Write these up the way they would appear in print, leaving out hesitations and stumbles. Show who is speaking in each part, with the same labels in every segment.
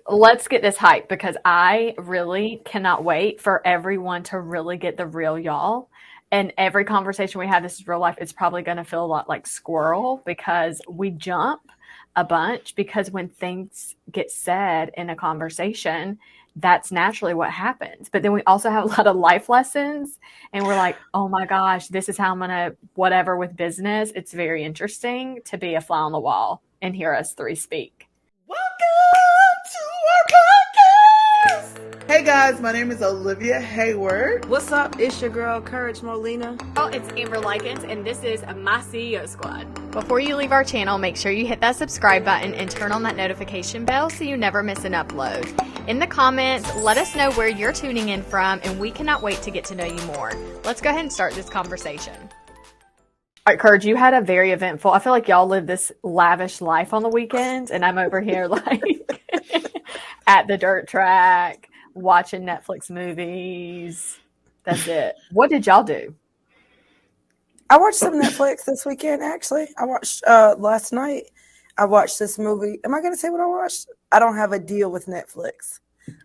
Speaker 1: let's get this hype because I really cannot wait for everyone to really get the real y'all. And every conversation we have, this is real life, it's probably going to feel a lot like squirrel because we jump a bunch because when things get said in a conversation, that's naturally what happens. But then we also have a lot of life lessons and we're like, oh my gosh, this is how I'm going to whatever with business. It's very interesting to be a fly on the wall and hear us three speak.
Speaker 2: Welcome to our podcast. Hey guys, my name is Olivia Hayward.
Speaker 3: What's up? It's your girl, Courage Molina.
Speaker 1: Oh, it's Amber Likens, and this is my CEO Squad. Before you leave our channel, make sure you hit that subscribe button and turn on that notification bell so you never miss an upload. In the comments, let us know where you're tuning in from, and we cannot wait to get to know you more. Let's go ahead and start this conversation. All right, Courage, you had a very eventful, I feel like y'all live this lavish life on the weekends, and I'm over here like at the dirt track, watching Netflix movies. That's it. What did y'all do?
Speaker 4: I watched some Netflix this weekend, actually. I watched last night. I watched this movie. Am I going to say what I watched? I don't have a deal with Netflix.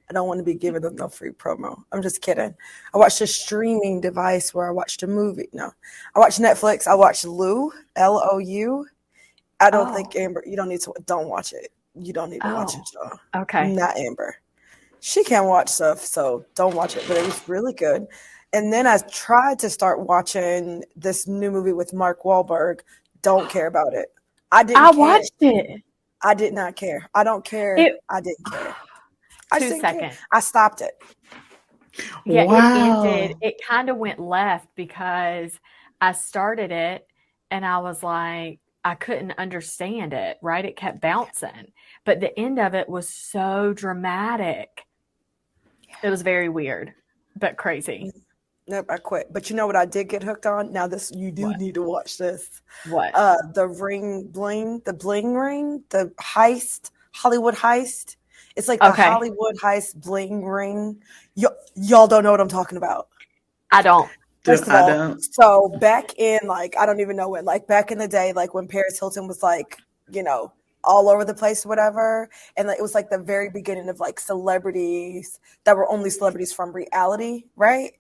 Speaker 4: I don't want to be giving them no free promo. I'm just kidding. I watched a streaming device where I watched a movie. No, I watched Netflix. I watched Lou, Lou. I don't think Amber, you don't need to, don't watch it. You don't need to watch it, y'all.
Speaker 1: Okay.
Speaker 4: Not Amber. She can't watch stuff, so don't watch it. But it was really good. And then I tried to start watching this new movie with Mark Wahlberg. Don't care about it. I
Speaker 1: watched it.
Speaker 4: I did not care. I don't care. I didn't care.
Speaker 1: 2 seconds.
Speaker 4: I stopped it.
Speaker 1: Yeah,
Speaker 2: Wow.
Speaker 1: it ended. It kind of went left because I started it and I was like, I couldn't understand it, right? It kept bouncing. But the end of it was so dramatic. It was very weird, but crazy.
Speaker 4: Nope, I quit. But you know what I did get hooked on? Now this, you do need to watch this.
Speaker 1: What?
Speaker 4: The bling ring, the heist, Hollywood heist. It's like the Hollywood heist bling ring. Y'all don't know what I'm talking about.
Speaker 1: I don't.
Speaker 4: First of all, so back in like, I don't even know when, like back in the day, like when Paris Hilton was like, you know, all over the place or whatever. And like, it was like the very beginning of like celebrities that were only celebrities from reality, right?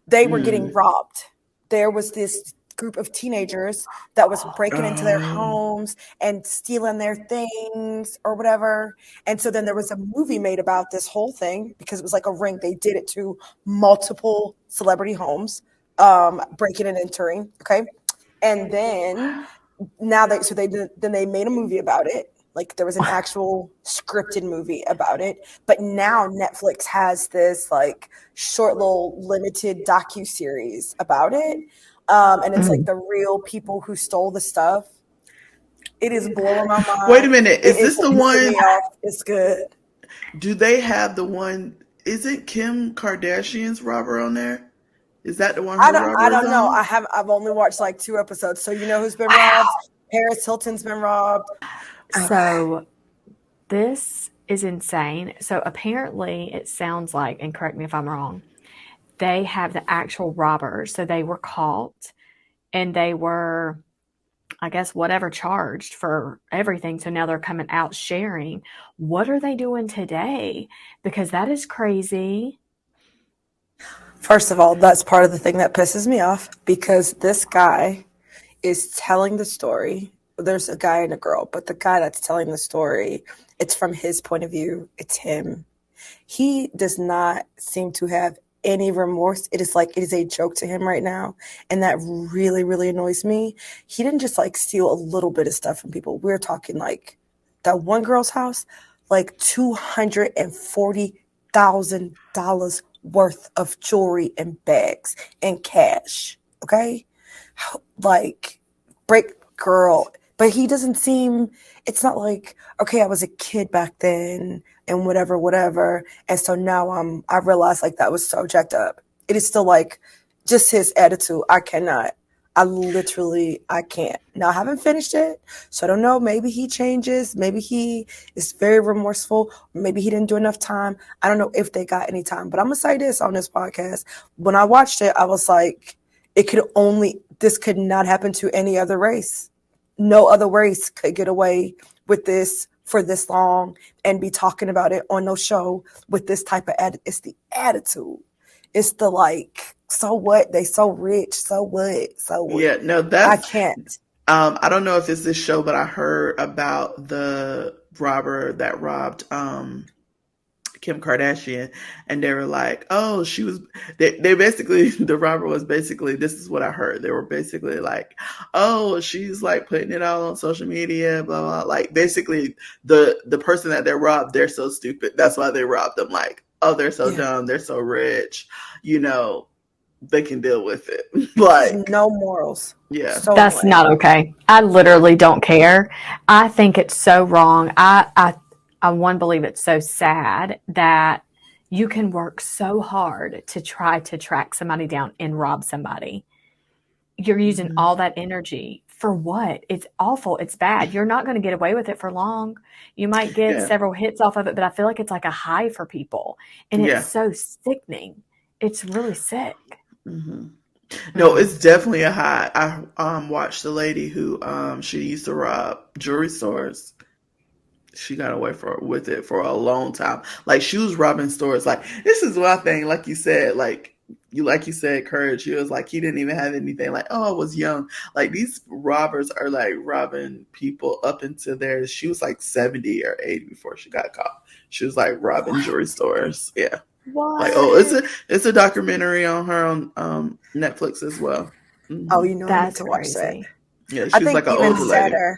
Speaker 4: They were getting robbed. There was this group of teenagers that was breaking into their homes and stealing their things or whatever. And so then there was a movie made about this whole thing because it was like a ring. They did it to multiple celebrity homes, breaking and entering. Okay. And then they made a movie about it. Like there was an actual scripted movie about it. But now Netflix has this like short little limited docuseries about it. And it's like the real people who stole the stuff. It is blowing my mind.
Speaker 2: Wait a minute. Is this the one?
Speaker 4: It's good.
Speaker 2: Do they have the one? Isn't Kim Kardashian's robber on there? Is that the one?
Speaker 4: I don't know. I've only watched like 2 episodes. So you know who's been robbed? Paris Hilton's been robbed.
Speaker 1: So this is insane. So apparently it sounds like, and correct me if I'm wrong, they have the actual robbers. So they were caught and they were, I guess, whatever charged for everything. So now they're coming out sharing. What are they doing today? Because that is crazy.
Speaker 4: First of all, that's part of the thing that pisses me off because this guy is telling the story. There's a guy and a girl, but the guy that's telling the story, it's from his point of view. It's him. He does not seem to have any remorse. It is a joke to him right now. And that really, really annoys me. He didn't just like steal a little bit of stuff from people. We're talking like that one girl's house, like $240,000 worth of jewelry and bags and cash. Okay. Like girl. But he doesn't seem, it's not like, okay, I was a kid back then and whatever. And so now I realize like that was so jacked up. It is still like just his attitude. I can't. Now I haven't finished it. So I don't know. Maybe he changes. Maybe he is very remorseful. Maybe he didn't do enough time. I don't know if they got any time, but I'm going to say this on this podcast. When I watched it, I was like, this could not happen to any other race. No other race could get away with this for this long and be talking about it on no show with this type of it's the attitude. It's the like, so what? They so rich. So what? So what?
Speaker 2: Yeah, no,
Speaker 4: I
Speaker 2: that's
Speaker 4: can't.
Speaker 2: I don't know if it's this show, but I heard about the robber that robbed Kim Kardashian, and they were like, "Oh, she was." They basically the robber was basically, this is what I heard. They were basically like, "Oh, she's like putting it all on social media, blah blah." Like basically, the person that they robbed, they're so stupid. That's why they robbed them. Like, oh, they're so dumb. They're so rich. You know, they can deal with it. Like,
Speaker 4: No morals.
Speaker 2: yeah,
Speaker 4: So
Speaker 1: That's
Speaker 4: annoying.
Speaker 1: not okay. I literally don't care. I think it's so wrong. I one believe it's so sad that you can work so hard to try to track somebody down and rob somebody. You're using all that energy for what? It's awful. It's bad. You're not going to get away with it for long. You might get
Speaker 2: yeah,
Speaker 1: several hits off of it, but I feel like it's like a high for people. And it's
Speaker 2: yeah.
Speaker 1: so sickening. It's really sick.
Speaker 2: hmm No, it's definitely a high. I watched the lady who she used to rob jewelry stores. She got away with it for a long time. Like, she was robbing stores. Like, this is one thing, like you said, like you said, Courage. He was like, he didn't even have anything. Like, oh, I was young. Like, these robbers are like robbing people up into their. She was like 70 or 80 before she got caught. She was like robbing jewelry stores. Yeah. Like, oh,
Speaker 1: What?
Speaker 2: it's a documentary on her on Netflix as well.
Speaker 4: Oh,
Speaker 2: hmm
Speaker 4: you know, I need
Speaker 1: That's
Speaker 4: to watch that.
Speaker 1: crazy.
Speaker 2: Yeah,
Speaker 4: I
Speaker 2: she's
Speaker 4: think
Speaker 2: like an
Speaker 4: even
Speaker 2: older lady.
Speaker 4: sadder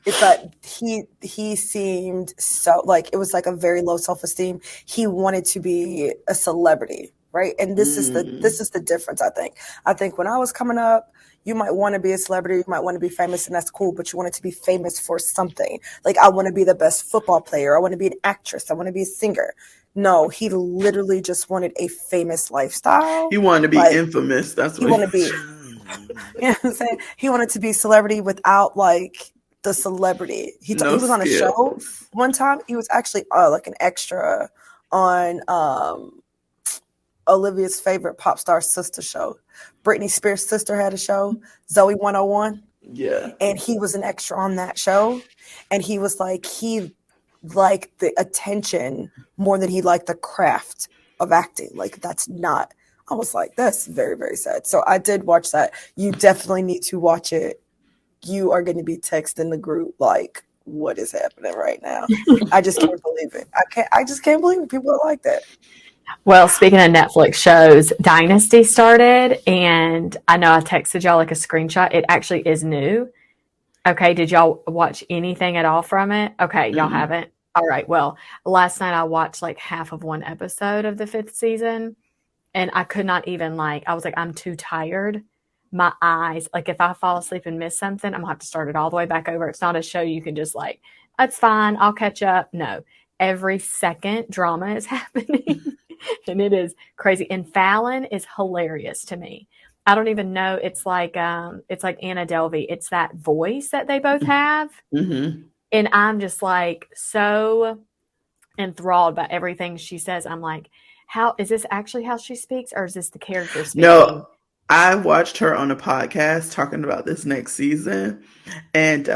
Speaker 4: is that he seemed so like it was like a very low self-esteem. He wanted to be a celebrity, right? And
Speaker 2: Mm,
Speaker 4: this is the difference, I think. I think when I was coming up, you might want to be a celebrity, you might want to be famous, and that's cool, but you wanted to be famous for something. Like, I want to be the best football player, I want to be an actress, I want to be a singer. No, he literally just wanted a famous lifestyle.
Speaker 2: he wanted to be
Speaker 4: Like,
Speaker 2: infamous. That's
Speaker 4: he
Speaker 2: what.
Speaker 4: wanted to be, you know what I'm saying? He wanted to be celebrity without like the celebrity.
Speaker 2: No
Speaker 4: He was on a show
Speaker 2: skills.
Speaker 4: one time. He was actually like an extra on Olivia's favorite pop star sister show. Britney Spears' sister had a show, Zoe 101,
Speaker 2: Yeah.
Speaker 4: and he was an extra on that show. And he was like, he liked the attention more than he liked the craft of acting. Like, that's not. I was like, that's very, very sad. So I did watch that. You definitely need to watch it. You are going to be texting the group like, what is happening right now? I just can't believe it. I just can't believe it. People are like that.
Speaker 1: Well, speaking of Netflix shows, Dynasty started, and I know I texted y'all like a screenshot. It actually is new. Okay, did y'all watch anything at all from it? Okay, y'all
Speaker 2: Mm-mm.
Speaker 1: haven't. All right. Well, last night I watched like half of one episode of the fifth season, and I could not even like. I was like, I'm too tired. My eyes, like if I fall asleep and miss something, I'm gonna have to start it all the way back over. It's not a show you can just like, that's fine, I'll catch up. No, every second drama is happening, and it is crazy. And Fallon is hilarious to me. I don't even know. It's like Anna Delvey. It's that voice that they both have,
Speaker 2: Mm-hmm.
Speaker 1: and I'm just like so enthralled by everything she says. I'm like, how is this actually how she speaks, or is this the character
Speaker 2: No,
Speaker 1: speaking?
Speaker 2: I watched her on a podcast talking about this next season, and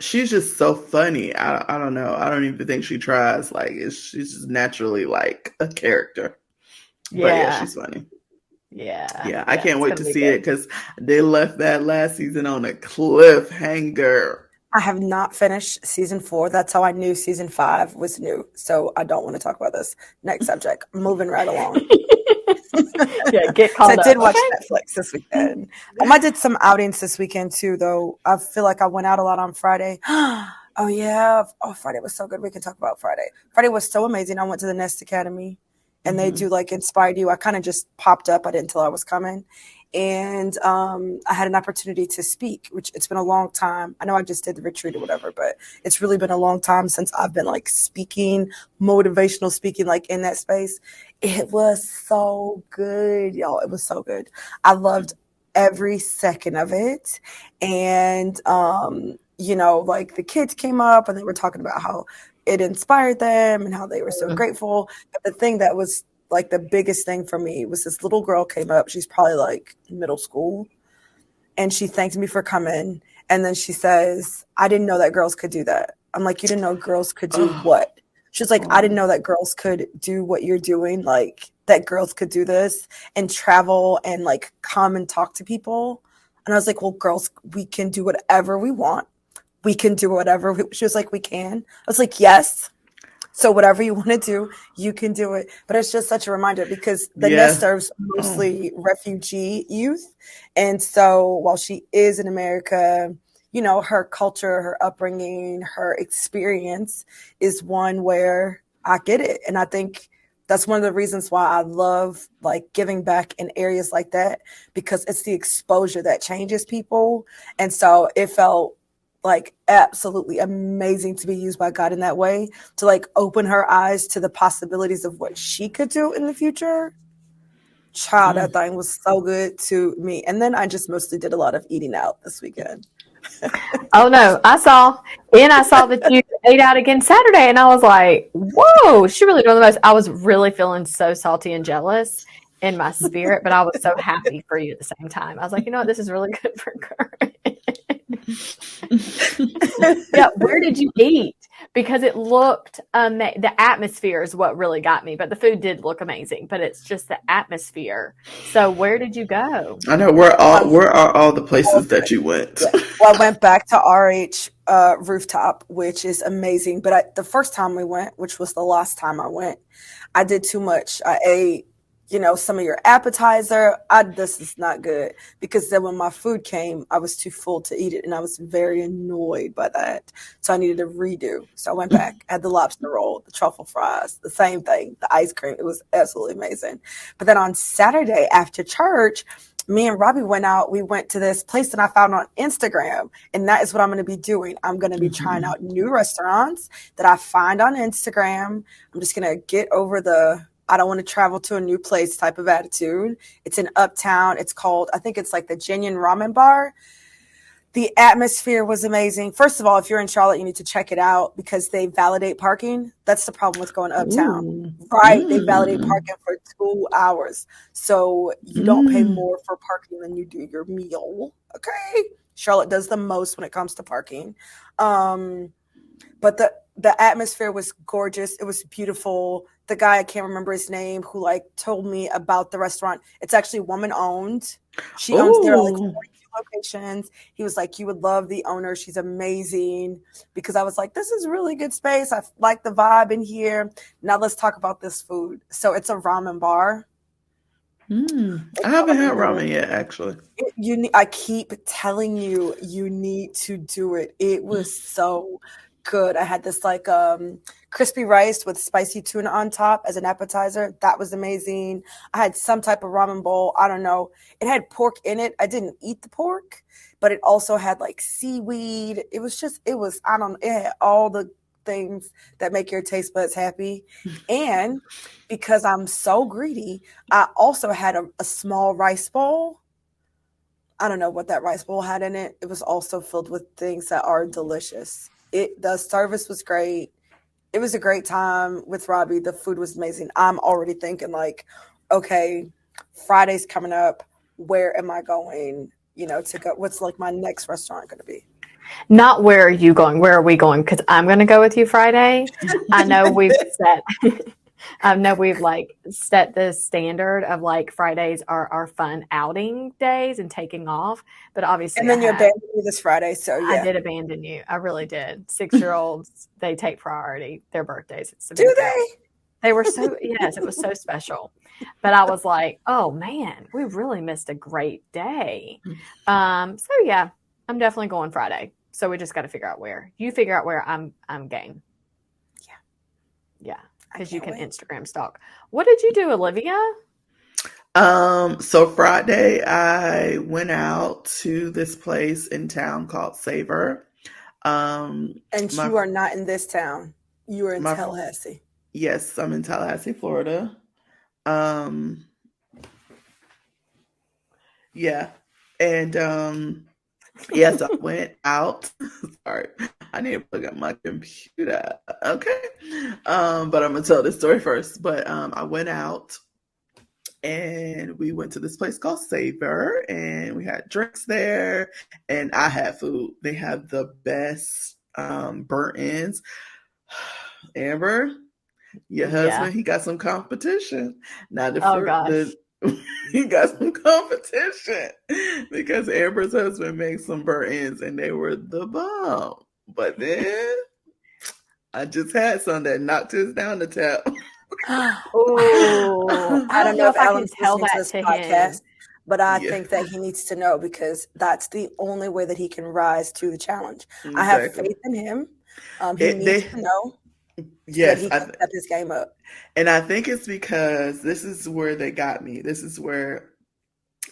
Speaker 2: she's just so funny. I don't know. I don't even think she tries. Like, she's just naturally like a character. But yeah,
Speaker 1: Yeah,
Speaker 2: she's funny.
Speaker 1: yeah,
Speaker 2: Yeah, I
Speaker 1: yeah.
Speaker 2: can't
Speaker 1: It's
Speaker 2: wait
Speaker 1: gonna
Speaker 2: to
Speaker 1: be
Speaker 2: see it
Speaker 1: good.
Speaker 2: because they left that last season on a cliffhanger.
Speaker 4: I have not finished season 4. That's how I knew season 5 was new. So I don't want to talk about this. Next subject. Moving right along.
Speaker 1: Yeah, get
Speaker 4: So I
Speaker 1: caught
Speaker 4: did
Speaker 1: up.
Speaker 4: watch
Speaker 1: Okay.
Speaker 4: Netflix this weekend. I did some outings this weekend too, though. I feel like I went out a lot on Friday. Oh yeah. Oh, Friday was so good. We can talk about Friday. Friday was so amazing. I went to the Nest Academy and they
Speaker 2: hmm
Speaker 4: do like Inspired You. I kind of just popped up. I didn't tell I was coming. And I had an opportunity to speak, which it's been a long time. I know I just did the retreat or whatever, but it's really been a long time since I've been like speaking, motivational speaking, like in that space. It was so good, y'all. It was so good. I loved every second of it. And, like the kids came up and they were talking about how it inspired them and how they were so grateful. But the thing that was like the biggest thing for me was this little girl came up. She's probably like middle school. And she thanked me for coming. And then she says, I didn't know that girls could do that. I'm like, you didn't know girls could do
Speaker 2: Oh,
Speaker 4: what? She's like, I didn't know that girls could do what you're doing. Like that girls could do this and travel and like come and talk to people. And I was like, well, girls, we can do whatever we want. We can do whatever. She was like, we can. I was like, yes. So whatever you want to do, you can do it. But it's just such a reminder because the nest
Speaker 2: yeah.
Speaker 4: serves mostly refugee youth. And so while she is in America, you know, her culture, her upbringing, her experience is one where I get it. And I think that's one of the reasons why I love like giving back in areas like that, because it's the exposure that changes people. And so it felt like absolutely amazing to be used by God in that way, to like open her eyes to the possibilities of what she could do in the future. Child, that thing was so good to me. And then I just mostly did a lot of eating out this weekend.
Speaker 1: Oh no, I saw that you ate out again Saturday, and I was like, "Whoa, she really doing the most." I was really feeling so salty and jealous in my spirit, but I was so happy for you at the same time. I was like, you know what, this is really good for Courage. Yeah, where did you eat? Because it looked the atmosphere is what really got me, but the food did look amazing. But it's just the atmosphere. So where did you go?
Speaker 2: I know where are all the places that you went?
Speaker 4: Yeah. Well, I went back to RH Rooftop, which is amazing. But the first time we went, which was the last time I went, I did too much. I ate, you know, some of your appetizer. This is not good, because then when my food came, I was too full to eat it, and I was very annoyed by that. So I needed a redo. So I went back, had the lobster roll, the truffle fries, the same thing, the ice cream. It was absolutely amazing. But then on Saturday after church, me and Robbie went out. We went to this place that I found on Instagram, and that is what I'm going to be doing. I'm going to be trying out new restaurants that I find on Instagram. I'm just going to get over the I don't want to travel to a new place type of attitude. It's in Uptown. It's called, I think it's like the Genuine Ramen Bar. The atmosphere was amazing. First of all, if you're in Charlotte, you need to check it out because they validate parking. That's the problem with going uptown.
Speaker 2: Ooh.
Speaker 4: Right. They validate parking for 2 hours. So you don't pay more for parking than you do your meal. Okay. Charlotte does the most when it comes to parking. But the atmosphere was gorgeous. It was beautiful. The guy, I can't remember his name, who like told me about the restaurant. It's actually woman owned. She owns there are like 42 locations. He was like, you would love the owner. She's amazing. Because I was like, this is really good space. I like the vibe in here. Now let's talk about this food. So it's a ramen bar.
Speaker 2: I haven't had ramen yet, actually.
Speaker 4: I keep telling you, you need to do it. It was so good. I had this like crispy rice with spicy tuna on top as an appetizer. That was amazing. I had some type of ramen bowl. I don't know. It had pork in it. I didn't eat the pork, but it also had like seaweed. It was, it had all the things that make your taste buds happy. And because I'm so greedy, I also had a small rice bowl. I don't know what that rice bowl had in it. It was also filled with things that are delicious. The service was great. It was a great time with Robbie. The food was amazing. I'm already thinking like, okay, Friday's coming up. Where am I going? You know, to go. What's like my next restaurant going to be?
Speaker 1: Not where are you going? Where are we going? Because I'm going to go with you Friday. I know we've like set the standard of like Fridays are our fun outing days and taking off. But obviously,
Speaker 4: and then you abandoned me this Friday, so yeah,
Speaker 1: I did abandon you. I really did. 6-year-olds, they take priority. Their birthdays. It's
Speaker 4: do they?
Speaker 1: They were so yes, it was so special. But I was like, oh man, we really missed a great day. So yeah, I'm definitely going Friday. So we just got to figure out where. You figure out where. I'm game. Yeah, because you can wait. Instagram stalk. What did you do, Olivia?
Speaker 2: So Friday I went out to this place in town called Savor.
Speaker 4: And you are not in this town. You are in Tallahassee.
Speaker 2: Yes, I'm in Tallahassee, Florida. Yeah. And yes, I went out. Sorry, I need to plug up my computer. Okay. But I'm gonna tell this story first. But I went out and we went to this place called Savor and we had drinks there and I had food. They have the best burnt ends. Amber, your husband, he got some competition. Now
Speaker 1: gosh.
Speaker 2: he got some competition because Amber's husband made some burnt ends and they were the bomb. But then I just had some that knocked us down the tap.
Speaker 1: Oh, I don't know if I can tell
Speaker 4: listening to
Speaker 1: that
Speaker 4: this
Speaker 1: to
Speaker 4: podcast,
Speaker 1: him.
Speaker 4: but I think that he needs to know because that's the only way that he can rise to the challenge. I have
Speaker 2: Exactly.
Speaker 4: faith in him. He needs to know so that
Speaker 2: Yes,
Speaker 4: he can step his game up.
Speaker 2: and I think it's because this is where they got me. This is where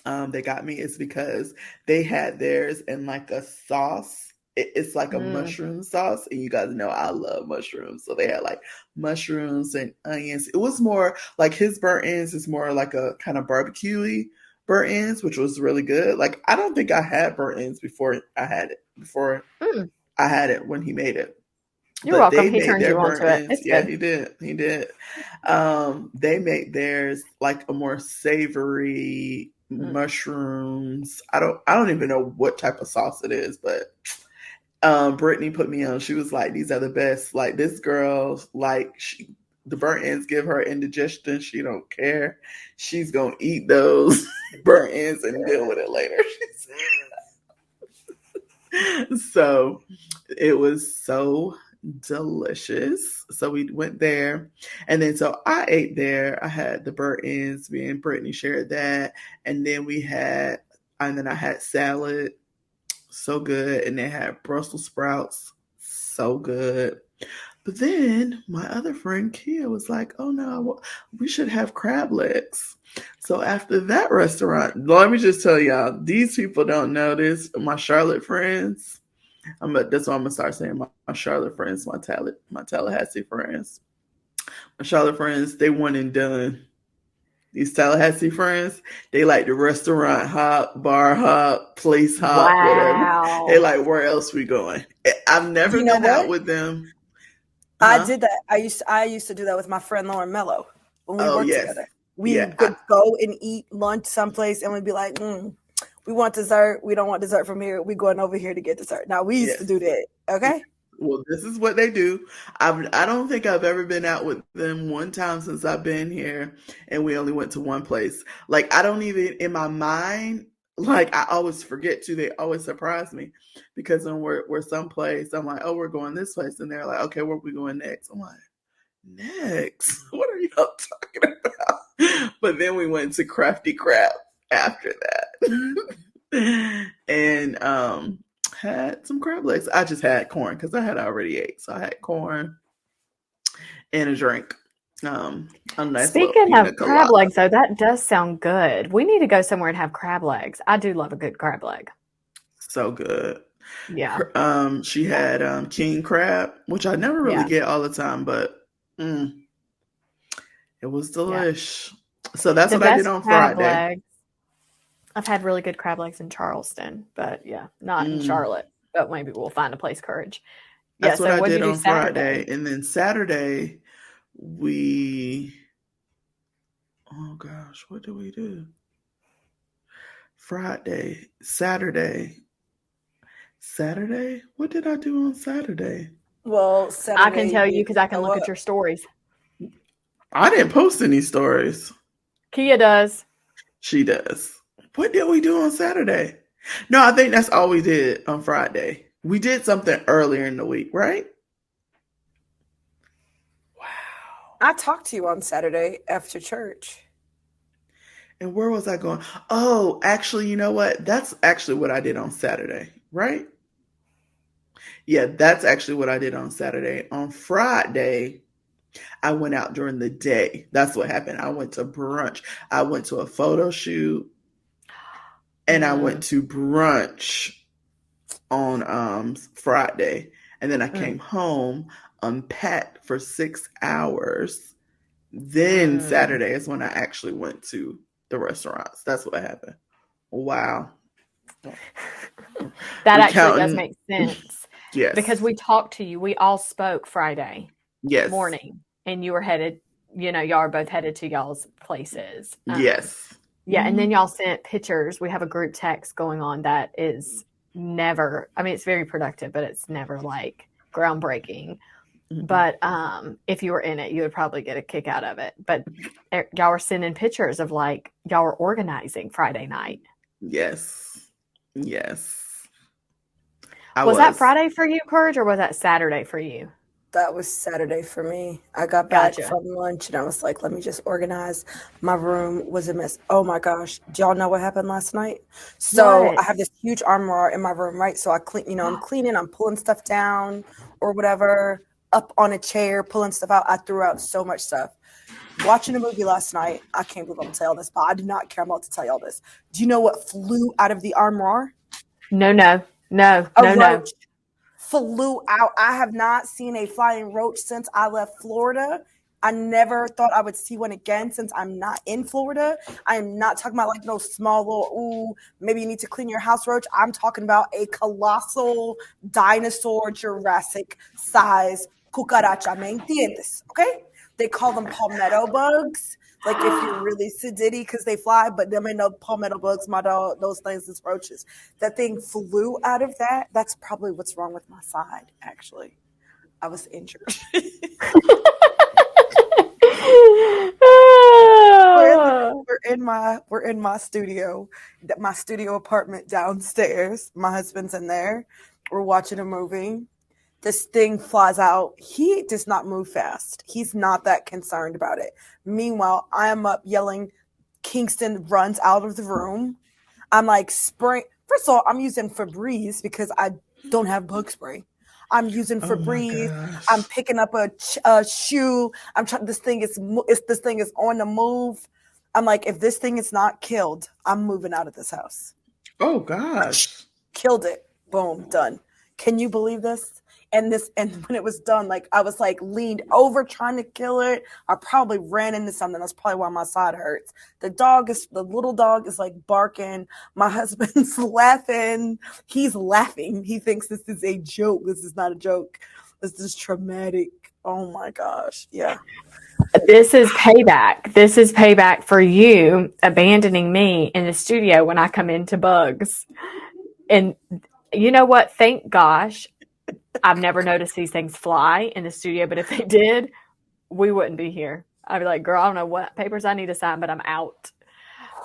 Speaker 2: they got me. It's because they had theirs in like a sauce. It's like a mushroom sauce, and you guys know I love mushrooms. So they had like mushrooms and onions. It was more like his burnt ends is more like a kind of barbecue-y burnt ends, which was really good. Like I don't think I had burnt ends before I had it. I had it when he made it.
Speaker 1: You're
Speaker 2: But
Speaker 1: welcome.
Speaker 2: they
Speaker 1: He
Speaker 2: made
Speaker 1: turned
Speaker 2: their
Speaker 1: you on
Speaker 2: burnt
Speaker 1: to it.
Speaker 2: ends.
Speaker 1: It's
Speaker 2: Yeah,
Speaker 1: good.
Speaker 2: he did. He did. They made theirs like a more savory mushrooms. I don't even know what type of sauce it is, but Brittany put me on. She was like, "These are the best." Like this girl, like the burnt ends give her indigestion. She don't care. She's gonna eat those burnt ends and deal with it later. So it was so delicious. So we went there, and then so I ate there. I had the burnt ends. Me and Brittany shared that, and then I had salad, so good, and they had Brussels sprouts, so good. But then my other friend Kia was like, "Oh no, we should have crab legs." So after that restaurant, let me just tell y'all, these people don't know this. My Charlotte friends, that's why I'm gonna start saying my Charlotte friends, my Tallahassee friends. My Charlotte friends, they one and done. These Tallahassee friends, they like the restaurant hop, bar hop, place hop, whatever.
Speaker 1: Wow.
Speaker 2: They like, where else we going? I've never been out with them.
Speaker 4: I did that. I used to do that with my friend Lauren Mello when we worked together. We would go and eat lunch someplace, and we'd be like, "We want dessert. We don't want dessert from here. We're going over here to get dessert." Now we used to do that. Okay.
Speaker 2: Well, this is what they do. I don't think I've ever been out with them one time since I've been here, and we only went to one place. Like I don't even in my mind. Like I always forget to. They always surprise me because when we're someplace, I'm like, "Oh, we're going this place," and they're like, "Okay, where are we going next?" I'm like, "Next? What are y'all talking about?" But then we went to Crafty Crab after that, and had some crab legs. I just had corn because I had already ate, so I had corn and a drink. A nice
Speaker 1: Speaking of crab legs, though, that does sound good. We need to go somewhere and have crab legs. I do love a good crab leg.
Speaker 2: So good.
Speaker 1: Yeah.
Speaker 2: She had king crab, which I never really get all the time, but it was delish. So that's what I did on Friday.
Speaker 1: Legs. I've had really good crab legs in Charleston, but not in Charlotte. But maybe we'll find a place, Courage.
Speaker 2: That's what I did on Friday. And then Saturday, oh gosh, what did we do? Saturday. What did I do on Saturday?
Speaker 4: Well, Saturday,
Speaker 1: I can tell you because I can look at your stories.
Speaker 2: I didn't post any stories.
Speaker 1: Kia does.
Speaker 2: She does. What did we do on Saturday? No, I think that's all we did on Friday. We did something earlier in the week, right? Wow.
Speaker 4: I talked to you on Saturday after church.
Speaker 2: And where was I going? Oh, actually, you know what? That's actually what I did on Saturday, right? Yeah, that's actually what I did on Saturday. On Friday, I went out during the day. That's what happened. I went to brunch. I went to a photo shoot. And I went to brunch on Friday. And then I came home, unpacked for 6 hours. Then Saturday is when I actually went to the restaurants. That's what happened. Wow.
Speaker 1: That actually does make sense.
Speaker 2: Yes.
Speaker 1: Because we talked to you. We all spoke Friday morning. And you were headed, y'all are both headed to y'all's places.
Speaker 2: Yes.
Speaker 1: Yeah, and then y'all sent pictures. We have a group text going on that is never, it's very productive, but it's never like groundbreaking.
Speaker 2: Mhm.
Speaker 1: But if you were in it, you would probably get a kick out of it. But y'all were sending pictures of like y'all were organizing Friday night.
Speaker 2: Yes.
Speaker 1: Was that Friday for you, Courage, or was that Saturday for you?
Speaker 4: That was Saturday for me. I got back
Speaker 1: Gotcha.
Speaker 4: from lunch and I was like, let me just organize. My room was a mess. Oh my gosh. Do y'all know what happened last night? So
Speaker 1: What?
Speaker 4: I have this huge armoire in my room, right? So I clean, I'm cleaning, I'm pulling stuff down or whatever, up on a chair, pulling stuff out. I threw out so much stuff. Watching a movie last night. I can't believe I'm telling y'all this, but I do not care. I'm about to tell y'all this. Do you know what flew out of the armoire?
Speaker 1: No.
Speaker 4: A roach. Flew out. I have not seen a flying roach since I left Florida. I never thought I would see one again since I'm not in Florida. I am not talking about like no small little, ooh, maybe you need to clean your house roach. I'm talking about a colossal dinosaur Jurassic size cucaracha. ¿Me entiendes? Okay? They call them palmetto bugs. Like if you're really sedity because they fly, but them ain't no palmetto bugs, my dog, those things is roaches. That thing flew out of that. That's probably what's wrong with my side, actually. I was injured. we're in my studio, my studio apartment downstairs. My husband's in there. We're watching a movie. This thing flies out. He does not move fast. He's not that concerned about it. Meanwhile, I am up yelling. Kingston runs out of the room. I'm like spraying. First of all, I'm using Febreze because I don't have bug spray. I'm using
Speaker 2: Oh my
Speaker 4: Febreze.
Speaker 2: gosh.
Speaker 4: I'm picking up a shoe. I'm trying. This thing is on the move. I'm like, if this thing is not killed, I'm moving out of this house.
Speaker 2: Oh gosh.
Speaker 4: Killed it. Boom, done. Can you believe this? And when it was done, like I was like leaned over trying to kill it. I probably ran into something. That's probably why my side hurts. The little dog is like barking. My husband's laughing. He's laughing. He thinks this is a joke. This is not a joke. This is traumatic. Oh my gosh. Yeah.
Speaker 1: This is payback. This is payback for you abandoning me in the studio when I come into bugs. And you know what? Thank gosh, I've never noticed these things fly in the studio, but if they did, we wouldn't be here. I'd be like, girl, I don't know what papers I need to sign, but I'm out.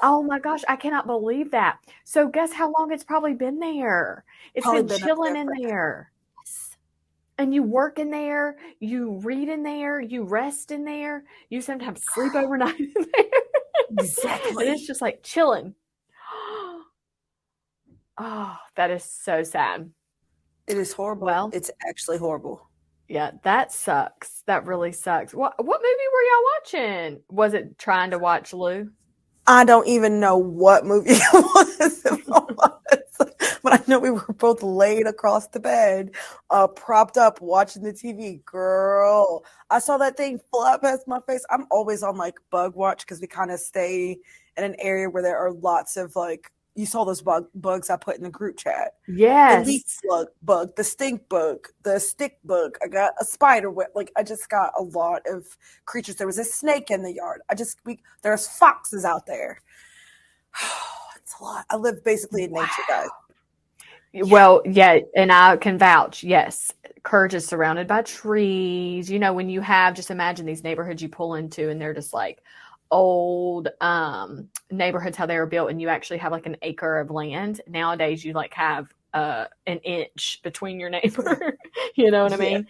Speaker 1: Oh my gosh, I cannot believe that. So guess how long it's probably been there? It's
Speaker 4: Probably
Speaker 1: been
Speaker 4: been up
Speaker 1: chilling
Speaker 4: there
Speaker 1: in
Speaker 4: for-
Speaker 1: there. And you work in there, you read in there, you rest in there, you sometimes sleep overnight in there.
Speaker 4: Exactly.
Speaker 1: And it's just like chilling. Oh, that is so sad.
Speaker 4: It is horrible.
Speaker 1: Well,
Speaker 4: it's actually horrible.
Speaker 1: Yeah, that sucks. That really sucks. What movie were y'all watching? Was it trying to watch Lou?
Speaker 4: I don't even know what movie it was, but I know we were both laid across the bed, propped up, watching the TV. Girl, I saw that thing fly past my face. I'm always on like bug watch because we kind of stay in an area where there are lots of like, you saw those bugs I put in the group chat.
Speaker 1: Yes.
Speaker 4: The leaf bug, the stink bug, the stick bug. I got a spider web. Like I just got a lot of creatures. There was a snake in the yard. There's foxes out there. It's a lot. I live basically in nature, guys.
Speaker 1: Well, yeah, and I can vouch. Yes, Courage is surrounded by trees. You know, when you have, just imagine these neighborhoods you pull into, and they're just like old neighborhoods, how they were built, and you actually have like an acre of land. Nowadays, you like have an inch between your neighbor. You know what I mean?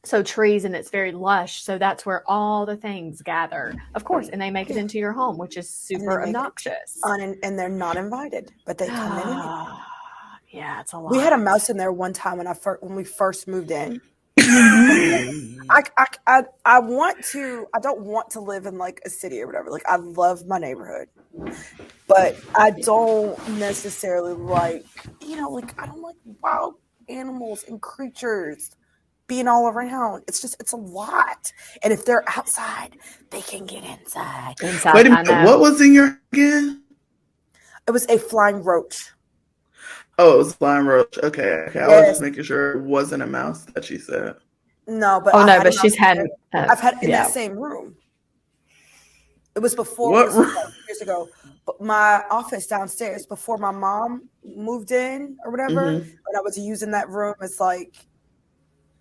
Speaker 1: So trees, and it's very lush. So that's where all the things gather, of course, and they make it into your home, which is super obnoxious.
Speaker 4: And they're not invited, but they come in.
Speaker 1: Yeah, it's a lot.
Speaker 4: We had a mouse in there one time when we first moved in. I don't want to live in like a city or whatever. Like I love my neighborhood, but I don't necessarily like, like I don't like wild animals and creatures being all around. It's a lot. And if they're outside, they can get inside.
Speaker 2: Wait a minute, what was in your again?
Speaker 4: It was a flying roach.
Speaker 2: Oh, it was a flying roach. Okay.
Speaker 4: Yes.
Speaker 2: I was just making sure it wasn't a mouse that she said.
Speaker 4: No, but
Speaker 1: she's had.
Speaker 4: I've had in that same room. It was before years ago. But my office downstairs, before my mom moved in or whatever, when I was using that room, it's like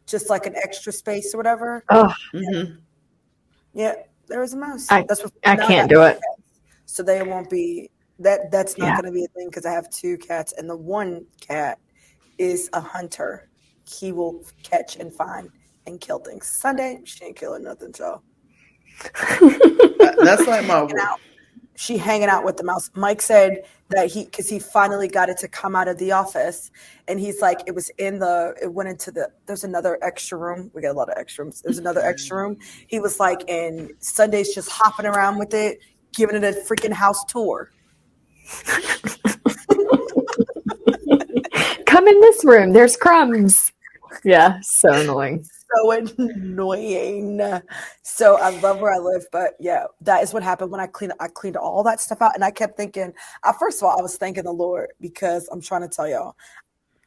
Speaker 4: just like an extra space or whatever.
Speaker 1: Oh,
Speaker 2: Mm-hmm.
Speaker 4: Yeah, there was a mouse.
Speaker 1: I
Speaker 4: That's what now I
Speaker 1: can't
Speaker 4: got
Speaker 1: do
Speaker 4: two
Speaker 1: it.
Speaker 4: cats. So they won't be that's not
Speaker 1: Yeah.
Speaker 4: going to be a thing because I have two cats, and the one cat is a hunter. He will catch and find and kill things. Sunday, she ain't killing nothing, so
Speaker 2: That's like my.
Speaker 4: hanging out. She hanging out with the mouse. Mike said that because he finally got it to come out of the office, and he's like, it went into there's another extra room. We got a lot of extra rooms. There's another extra room. He was like, and Sunday's just hopping around with it, giving it a freaking house tour.
Speaker 1: Come in this room. There's crumbs. Yeah, so annoying.
Speaker 4: So annoying. So I love where I live, but yeah, that is what happened when I cleaned all that stuff out, and I kept thinking. First of all, I was thanking the Lord because I'm trying to tell y'all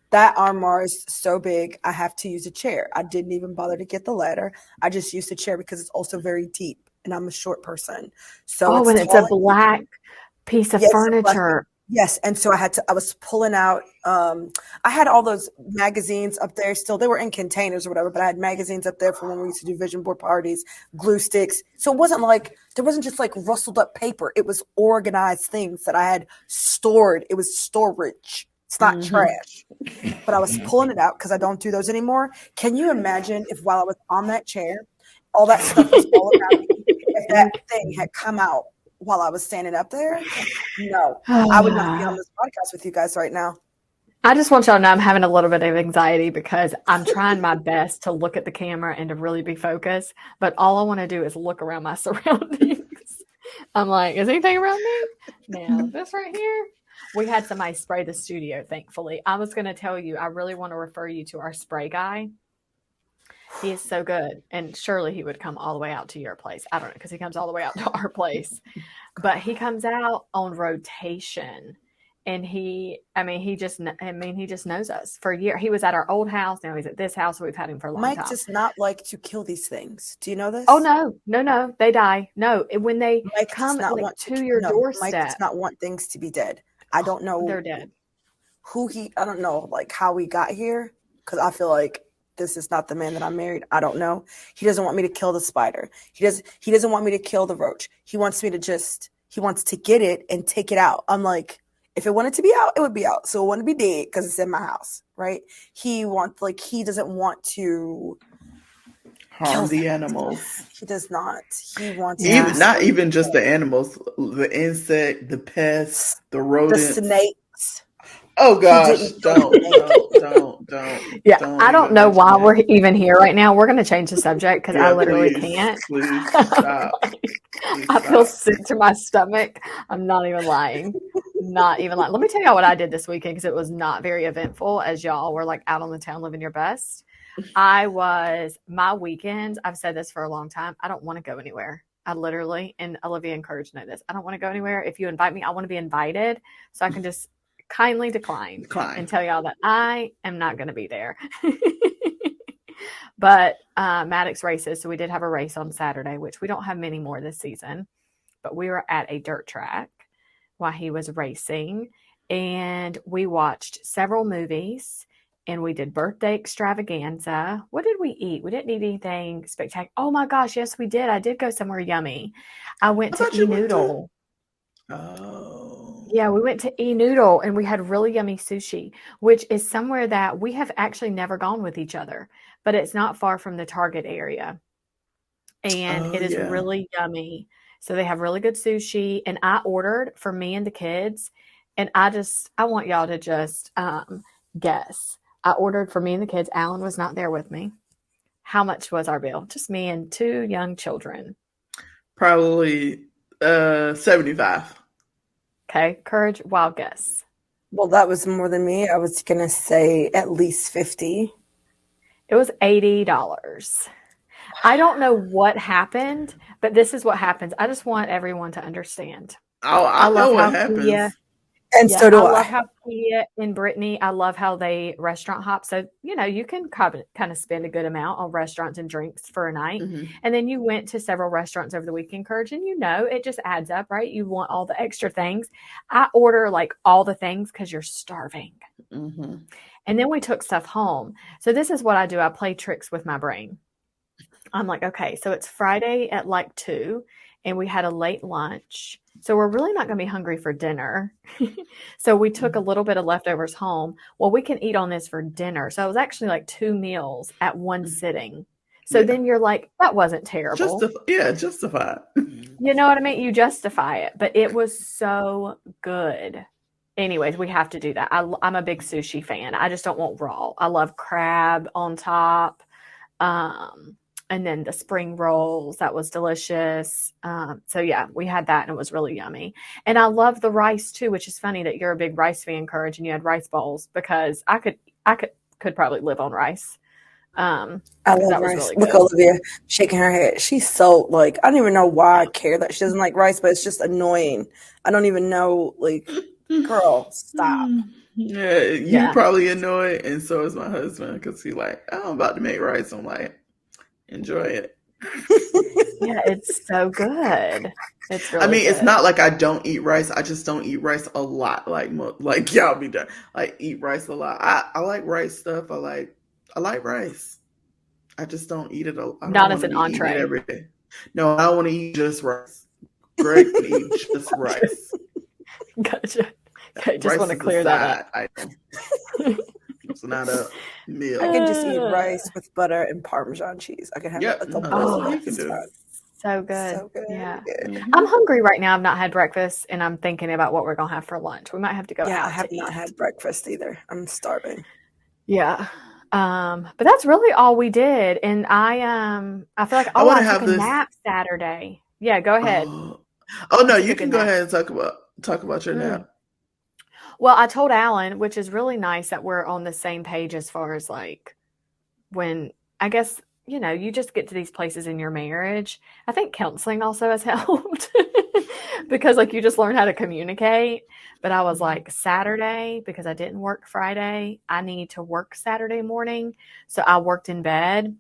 Speaker 4: that armoire is so big. I have to use a chair. I didn't even bother to get the ladder. I just used a chair because it's also very deep, and I'm a short person, so
Speaker 1: Oh, and it's a black piece of furniture.
Speaker 4: Yes, and so I was pulling out, I had all those magazines up there still. They were in containers or whatever, but I had magazines up there from when we used to do vision board parties, glue sticks. So it wasn't like, there wasn't just like rustled up paper. It was organized things that I had stored. It was storage. It's not trash. But I was pulling it out because I don't do those anymore. Can you imagine if while I was on that chair, all that stuff was all around me, if that thing had come out while I was standing up there? No, I would not be on this podcast with you guys right now.
Speaker 1: I just want y'all to know I'm having a little bit of anxiety because I'm trying my best to look at the camera and to really be focused, but all I want to do is look around my surroundings. I'm like, is anything around me? Now, this right here. We had somebody spray the studio, thankfully. I was going to tell you, I really want to refer you to our spray guy. He is so good. And surely he would come all the way out to your place. I don't know, because he comes all the way out to our place. But he comes out on rotation. And he just knows us for a year. He was at our old house. Now he's at this house. So we've had him for a long time.
Speaker 4: Mike does not like to kill these things. Do you know this?
Speaker 1: Oh, no. They die. No, when they
Speaker 4: Mike
Speaker 1: come to your
Speaker 4: doorstep.
Speaker 1: doorstep.
Speaker 4: Mike does not want things to be dead. I don't know.
Speaker 1: They're dead.
Speaker 4: I don't know like how we got here, because I feel like this is not the man that I married. I don't know. He doesn't want me to kill the spider. He doesn't want me to kill the roach. He wants to get it and take it out. I'm like, if it wanted to be out, it would be out. So it wouldn't be dead because it's in my house, right? He doesn't want to
Speaker 2: harm the animals.
Speaker 4: He does not. He wants
Speaker 2: not even just the animals, the insect, the pests, the rodents,
Speaker 4: the snakes.
Speaker 2: Oh gosh, don't.
Speaker 1: Yeah, I don't know why we're even here right now. We're going to change the subject because I literally can't.
Speaker 2: Please stop.
Speaker 1: I feel sick to my stomach. I'm not even lying. Not even lying. Let me tell y'all what I did this weekend because it was not very eventful as y'all were like out on the town living your best. My weekends, I've said this for a long time, I don't want to go anywhere. I literally, and Olivia encouraged me this, I don't want to go anywhere. If you invite me, I want to be invited so I can just kindly decline and tell y'all that I am not going to be there. But Maddox races, so we did have a race on Saturday, which we don't have many more this season, but we were at a dirt track while he was racing, and we watched several movies, and we did birthday extravaganza. What did we eat? We didn't eat anything spectacular. Oh my gosh, yes we did. I did go somewhere yummy. I went to E-Noodle.
Speaker 2: Oh.
Speaker 1: Yeah, we went to E-Noodle and we had really yummy sushi, which is somewhere that we have actually never gone with each other, but it's not far from the Target area. And it is really yummy. So they have really good sushi, and I ordered for me and the kids, and I want y'all to just guess. I ordered for me and the kids. Alan was not there with me. How much was our bill? Just me and two young children.
Speaker 2: Probably 75.
Speaker 1: Okay, Courage, wild guess.
Speaker 4: Well, that was more than me. I was going to say at least 50.
Speaker 1: It was $80. I don't know what happened, but this is what happens. I just want everyone to understand.
Speaker 2: I know what happens.
Speaker 4: And
Speaker 1: Yeah,
Speaker 4: so do
Speaker 1: I love
Speaker 4: I.
Speaker 1: how Kia and Brittany, I love how they restaurant hop. So, you can kind of spend a good amount on restaurants and drinks for a night.
Speaker 2: Mm-hmm.
Speaker 1: And then you went to several restaurants over the weekend, Courage, and it just adds up, right? You want all the extra things. I order like all the things because you're starving.
Speaker 2: Mm-hmm.
Speaker 1: And then we took stuff home. So this is what I do. I play tricks with my brain. I'm like, okay, so it's Friday at like 2, and we had a late lunch. So we're really not going to be hungry for dinner. So we took a little bit of leftovers home. Well, we can eat on this for dinner. So it was actually like 2 meals at one sitting. So
Speaker 2: Yeah.
Speaker 1: then you're like, that wasn't terrible.
Speaker 2: Justified.
Speaker 1: You know what I mean? You justify it, but it was so good. Anyways, we have to do that. I'm a big sushi fan. I just don't want raw. I love crab on top. And then the spring rolls, that was delicious. So yeah, we had that and it was really yummy. And I love the rice too, which is funny that you're a big rice fan, Courage, and you had rice bowls because I could probably live on rice.
Speaker 4: I
Speaker 1: Because
Speaker 4: love
Speaker 1: that was
Speaker 4: rice.
Speaker 1: really
Speaker 4: Look,
Speaker 1: good.
Speaker 4: Olivia shaking her head. She's so like, I don't even know why I care that she doesn't like rice, but it's just annoying. I don't even know, like, girl, stop.
Speaker 2: Yeah, you
Speaker 1: Yeah.
Speaker 2: probably annoyed, and so is my husband because he like, oh, I'm about to make rice. I'm like, enjoy it.
Speaker 1: Yeah, it's so good. It's
Speaker 2: I
Speaker 1: really
Speaker 2: mean, it's
Speaker 1: good.
Speaker 2: not like I don't eat rice. I just don't eat rice a lot. Like y'all be done. Like eat rice a lot. I like rice stuff. I like rice. I just don't eat it. I don't
Speaker 1: Not
Speaker 2: want
Speaker 1: as
Speaker 2: to
Speaker 1: an
Speaker 2: be eating it
Speaker 1: entree.
Speaker 2: every day. No, I want to eat just rice. Greg would eat just rice.
Speaker 1: Gotcha. Okay, just
Speaker 2: Rice
Speaker 1: want to
Speaker 2: is a
Speaker 1: clear that up.
Speaker 2: side item. It's not a
Speaker 4: I
Speaker 2: meal.
Speaker 4: can just eat rice with butter and Parmesan cheese. I can have it
Speaker 2: Yep,
Speaker 4: like a
Speaker 2: no, that's
Speaker 4: bowl.
Speaker 2: what
Speaker 1: Oh,
Speaker 2: he can
Speaker 4: It's
Speaker 2: do.
Speaker 4: fine.
Speaker 1: so good.
Speaker 4: So good.
Speaker 1: Yeah. I'm
Speaker 2: Hmm.
Speaker 1: hungry right now. I've not had breakfast and I'm thinking about what we're going to have for lunch. We might have to go
Speaker 4: Yeah, I
Speaker 1: out
Speaker 4: have
Speaker 1: to
Speaker 4: not
Speaker 1: eat.
Speaker 4: had breakfast either. I'm starving.
Speaker 1: Yeah. But that's really all we did. And I feel like,
Speaker 2: I
Speaker 1: oh,
Speaker 2: want
Speaker 1: I
Speaker 2: to
Speaker 1: took
Speaker 2: have
Speaker 1: a
Speaker 2: this.
Speaker 1: nap Saturday. Yeah, go ahead.
Speaker 2: Oh, oh
Speaker 1: I
Speaker 2: no,
Speaker 1: took
Speaker 2: you
Speaker 1: a
Speaker 2: can
Speaker 1: good
Speaker 2: go
Speaker 1: nap.
Speaker 2: ahead and talk about your
Speaker 1: Mm.
Speaker 2: nap.
Speaker 1: Well, I told Alan, which is really nice that we're on the same page as far as like when I guess, you just get to these places in your marriage. I think counseling also has helped because like you just learn how to communicate. But I was like, Saturday, because I didn't work Friday, I need to work Saturday morning. So I worked in bed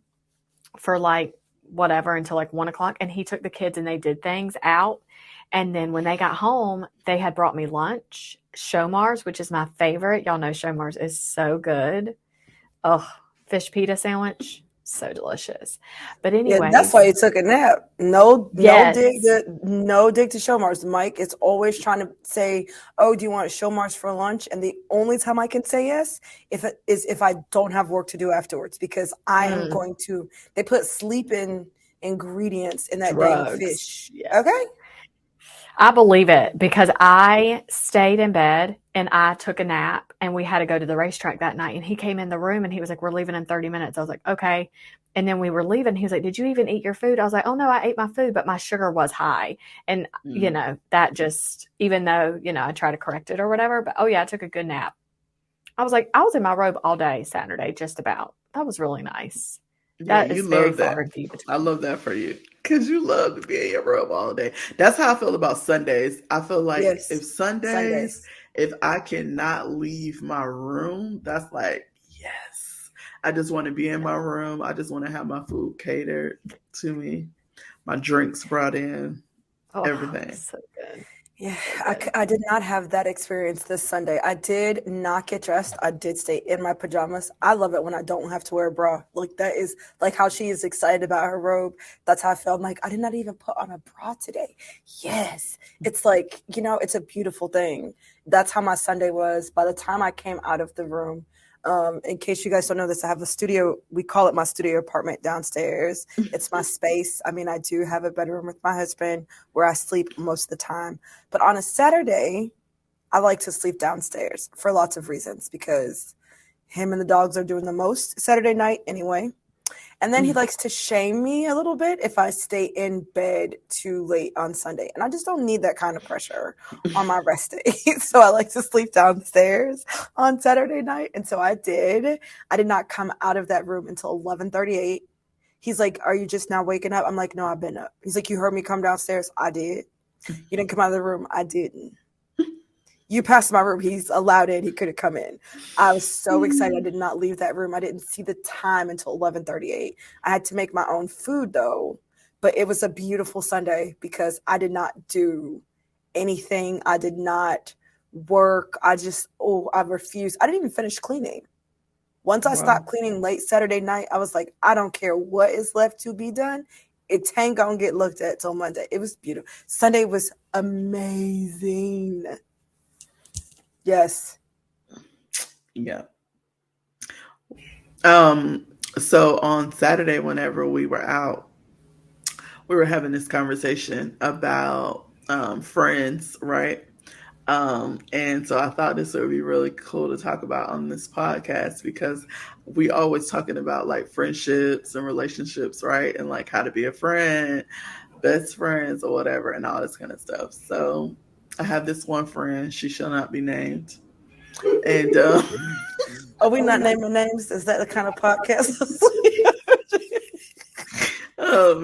Speaker 1: for like whatever until like 1 o'clock. And he took the kids and they did things out. And then when they got home, they had brought me lunch, Shomars, which is my favorite. Y'all know Shomars is so good. Oh, fish pita sandwich, so delicious. But
Speaker 4: Yeah, that's
Speaker 1: anyways,
Speaker 4: why you took a nap.
Speaker 1: yes.
Speaker 4: No dig to Showmars. Mike is always trying to say, "Oh, do you want Showmars for lunch?" And the only time I can say yes if I don't have work to do afterwards because I am
Speaker 1: Mm,
Speaker 4: going to. They put sleeping ingredients in that dang
Speaker 1: drugs.
Speaker 4: fish.
Speaker 1: Yeah.
Speaker 4: Okay.
Speaker 1: I believe it because I stayed in bed and I took a nap and we had to go to the racetrack that night. And he came in the room and he was like, we're leaving in 30 minutes. I was like, okay. And then we were leaving. He was like, did you even eat your food? I was like, oh no, I ate my food, but my sugar was high. And,
Speaker 2: Mm.
Speaker 1: that just, even though, I try to correct it or whatever, but oh yeah, I took a good nap. I was like, I was in my robe all day Saturday, just about. That was really nice.
Speaker 2: Yeah,
Speaker 1: That
Speaker 2: you
Speaker 1: is very
Speaker 2: love
Speaker 1: far
Speaker 2: that.
Speaker 1: and few
Speaker 2: I
Speaker 1: between.
Speaker 2: love that for you because you love to be in your room all day. That's how I feel about Sundays. I feel like
Speaker 4: Yes.
Speaker 2: Sundays,
Speaker 4: Sundays.
Speaker 2: if I cannot leave my room, that's like, yes. I just want to be in my room. I just want to have my food catered to me, my drinks brought in,
Speaker 1: Oh,
Speaker 2: everything.
Speaker 1: so good.
Speaker 4: Yeah,
Speaker 1: So good.
Speaker 4: I did not have that experience this Sunday. I did not get dressed. I did stay in my pajamas. I love it when I don't have to wear a bra. Like that is like how she is excited about her robe. That's how I felt. I'm like, I did not even put on a bra today. Yes. It's like, it's a beautiful thing. That's how my Sunday was. By the time I came out of the room, in case you guys don't know this, I have a studio. We call it my studio apartment downstairs. It's my space. I mean, I do have a bedroom with my husband where I sleep most of the time. But on a Saturday, I like to sleep downstairs for lots of reasons because him and the dogs are doing the most Saturday night anyway. And then he likes to shame me a little bit if I stay in bed too late on Sunday. And I just don't need that kind of pressure on my rest day. So I like to sleep downstairs on Saturday night. And so I did. I did not come out of that room until 11:38. He's like, "Are you just now waking up?" I'm like, "No, I've been up." He's like, "You heard me come downstairs?" I did. "You didn't come out of the room?" I didn't. you passed my room. He's allowed in. He could have come in. I was so excited. I did not leave that room. I didn't see the time until 11:38. I had to make my own food though, but it was a beautiful Sunday because I did not do anything. I did not work. I refused. I didn't even finish cleaning. Once I stopped cleaning late Saturday night, I was like, I don't care what is left to be done. It ain't gonna get looked at till Monday. It was beautiful. Sunday was amazing. Yes.
Speaker 2: Yeah. So on Saturday, whenever we were out, we were having this conversation about friends, right? And so I thought this would be really cool to talk about on this podcast because we always talking about like friendships and relationships, right? And like how to be a friend, best friends or whatever and all this kind of stuff. So I have this one friend, she shall not be named. And
Speaker 4: are we not naming names? Is that the kind of podcast?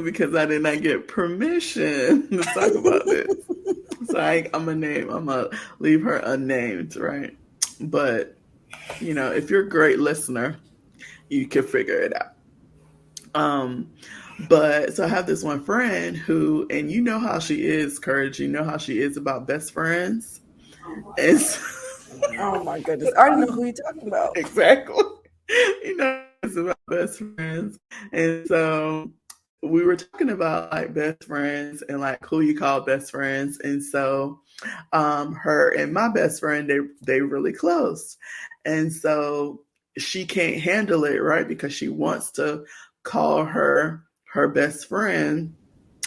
Speaker 2: Because I did not get permission to talk about this. So I'm gonna leave her unnamed, right? But if you're a great listener, you can figure it out. But so I have this one friend who, and you know how she is, Courage. You know how she is about best friends. And
Speaker 4: oh my goodness, I already know who you're talking about.
Speaker 2: Exactly. It's about best friends, and so we were talking about like best friends and like who you call best friends, and so her and my best friend they really close, and so she can't handle it, right? Because she wants to call her best friend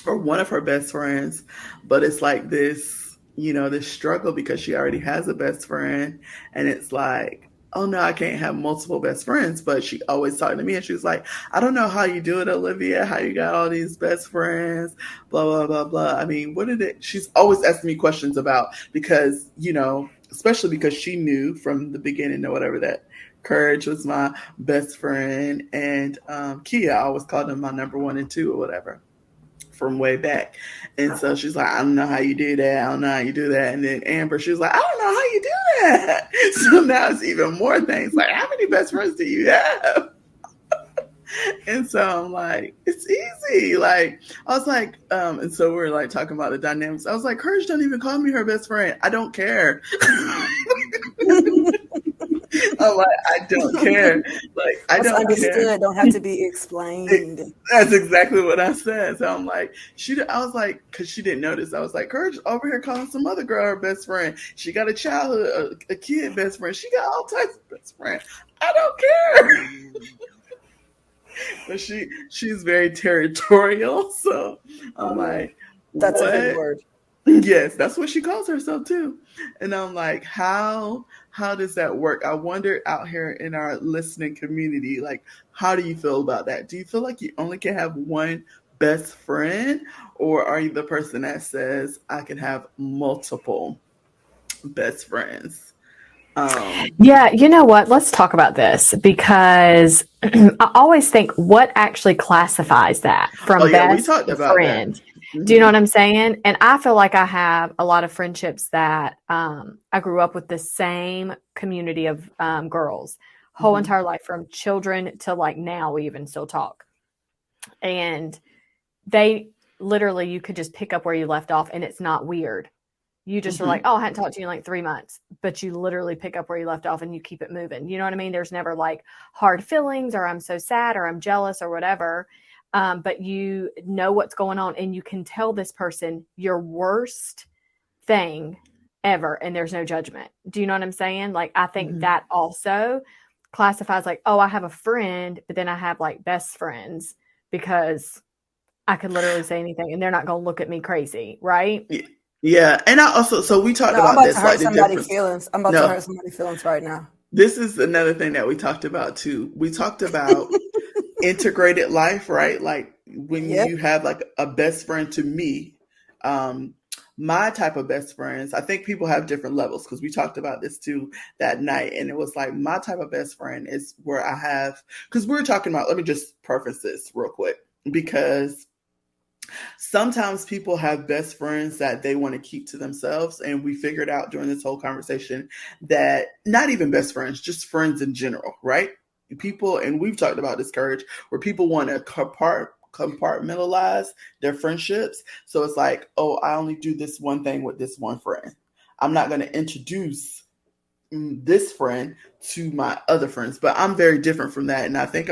Speaker 2: or one of her best friends, but it's like this, this struggle because she already has a best friend, and it's like, oh no, I can't have multiple best friends. But she always talking to me and she was like, I don't know how you do it, Olivia, how you got all these best friends, blah, blah, blah, blah. I mean, she's always asking me questions about, because, especially because she knew from the beginning or whatever that Courage was my best friend. And Kia, I always called him my number 1 and 2 or whatever from way back. And so she's like, I don't know how you do that. I don't know how you do that. And then Amber, she was like, I don't know how you do that. So now it's even more things like, how many best friends do you have? And so I'm like, it's easy. Like, I was like, and so we're like talking about the dynamics. I was like, Courage don't even call me her best friend. I don't care. I'm like, I don't care. Like, I don't
Speaker 4: understood,
Speaker 2: care.
Speaker 4: Don't have to be explained.
Speaker 2: That's exactly what I said. So I'm like, I was like, because she didn't notice. I was like, Courage over here calling some other girl her best friend. She got a childhood, a kid best friend. She got all types of best friends. I don't care. But she's very territorial. So I'm like,
Speaker 4: that's
Speaker 2: what?
Speaker 4: a good word.
Speaker 2: Yes, that's what she calls herself too. And I'm like, how does that work? I wonder out here in our listening community, like, how do you feel about that? Do you feel like you only can have one best friend, or are you the person that says I can have multiple best friends?
Speaker 1: Yeah, you know what? Let's talk about this because I always think what actually classifies that from best
Speaker 2: we talked about
Speaker 1: friend.
Speaker 2: That. Mm-hmm.
Speaker 1: Do you know what I'm saying? And I feel like I have a lot of friendships that I grew up with the same community of girls, whole
Speaker 2: Mm-hmm.
Speaker 1: entire life, from children to like now we even still talk. And they literally, you could just pick up where you left off and it's not weird. You just are like, oh, I hadn't talked to you in like 3 months, but you literally pick up where you left off and you keep it moving. You know what I mean? There's never like hard feelings or I'm so sad or I'm jealous or whatever. But you know what's going on and you can tell this person your worst thing ever and there's no judgment. Do you know what I'm saying? Like, I think that also classifies like, oh, I have a friend, but then I have like best friends because I could literally say anything and they're not going to look at me crazy. Right.
Speaker 2: Yeah. And I also, so we talked about this.
Speaker 4: I'm about to hurt somebody's feelings right now.
Speaker 2: This is another thing that we talked about too. We talked about integrated life, right? Like when you have like a best friend, to me, my type of best friends, I think people have different levels because we talked about this too that night. And it was like my type of best friend is where I have, because we were talking about, let me just preface this real quick, because Sometimes people have best friends that they want to keep to themselves. And we figured out during this whole conversation that not even best friends, just friends in general, right? People, and we've talked about this, Courage, where people want to compartmentalize their friendships. So it's like, oh, I only do this one thing with this one friend. I'm not going to introduce this friend to my other friends. But I'm very different from that. And I think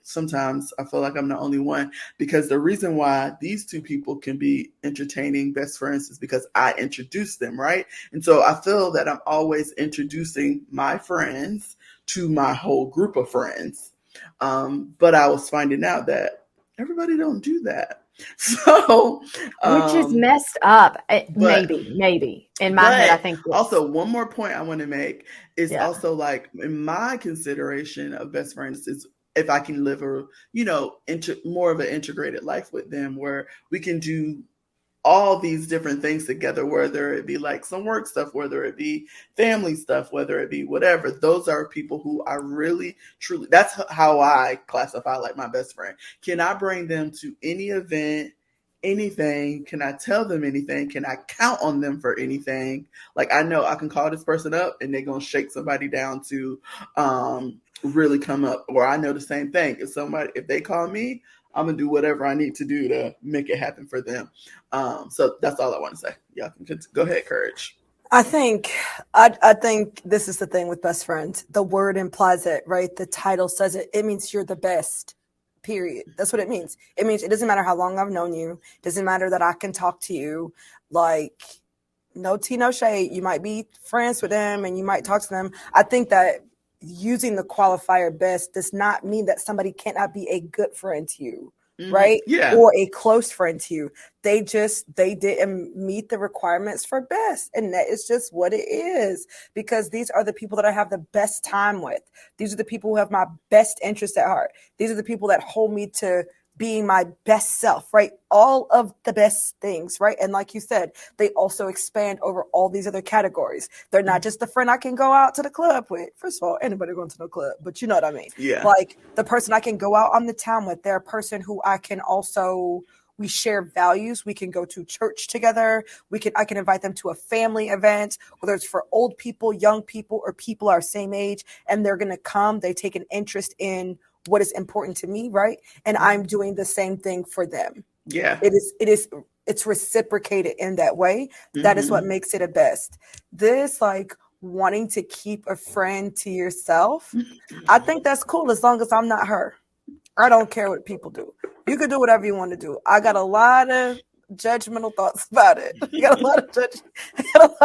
Speaker 2: sometimes I feel like I'm the only one, because the reason why these two people can be entertaining best friends is because I introduced them, right? And so I feel that I'm always introducing my friends to my whole group of friends. But I was finding out that everybody don't do that. So,
Speaker 1: Which is messed up.
Speaker 2: but
Speaker 1: Maybe. In my head, I
Speaker 2: but
Speaker 1: think it's,
Speaker 2: also, one more point I want to make is
Speaker 1: yeah.
Speaker 2: also like in my consideration of best friends is if I can live a, more of an integrated life with them where we can do all these different things together, whether it be like some work stuff, whether it be family stuff, whether it be whatever. Those are people who I really, truly, that's how I classify like my best friend. Can I bring them to any event, anything? Can I tell them anything? Can I count on them for anything? Like, I know I can call this person up and they're going to shake somebody down to really come up. Or I know the same thing. If they call me, I'm gonna do whatever I need to do to make it happen for them. So that's all I want to say. Y'all can go ahead, Courage.
Speaker 4: I think I think this is the thing with best friend. The word implies it, right? The title says it. It means you're the best. Period. That's what it means. It means it doesn't matter how long I've known you. It doesn't matter that I can talk to you. Like, no tea, no shade. You might be friends with them and you might talk to them. I think that using the qualifier best does not mean that somebody cannot be a good friend to you, right?
Speaker 2: Yeah.
Speaker 4: Or a close friend to you. They didn't meet the requirements for best. And that is just what it is, because these are the people that I have the best time with. These are the people who have my best interests at heart. These are the people that hold me to being my best self, right? All of the best things, right? And like you said, they also expand over all these other categories. They're not just the friend I can go out to the club with. First of all, anybody going to the club, but you know what I mean?
Speaker 2: Yeah.
Speaker 4: Like the person I can go out on the town with. They're a person who I can also, we share values. We can go to church together. I can invite them to a family event, whether it's for old people, young people, or people our same age, and they're going to come. They take an interest in what is important to me, right? And I'm doing the same thing for them.
Speaker 2: Yeah.
Speaker 4: It's reciprocated in that way. That is what makes it a best. This, like, wanting to keep a friend to yourself, I think that's cool as long as I'm not her. I don't care what people do. You can do whatever you want to do. I got a lot of judgmental thoughts about it. I got a lot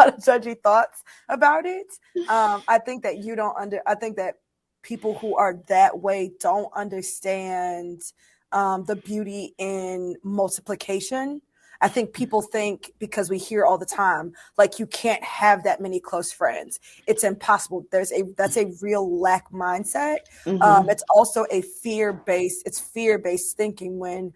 Speaker 4: of judgy thoughts about it. I think that I think that people who are that way don't understand the beauty in multiplication. I think people think, because we hear all the time, like, you can't have that many close friends. It's impossible. That's a real lack mindset. It's also it's fear-based thinking when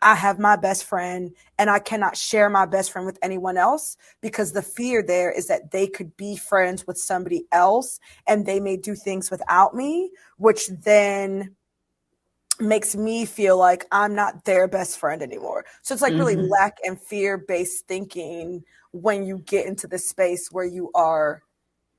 Speaker 4: I have my best friend and I cannot share my best friend with anyone else, because the fear there is that they could be friends with somebody else and they may do things without me, which then makes me feel like I'm not their best friend anymore. So it's like really lack and fear-based thinking when you get into the space where you are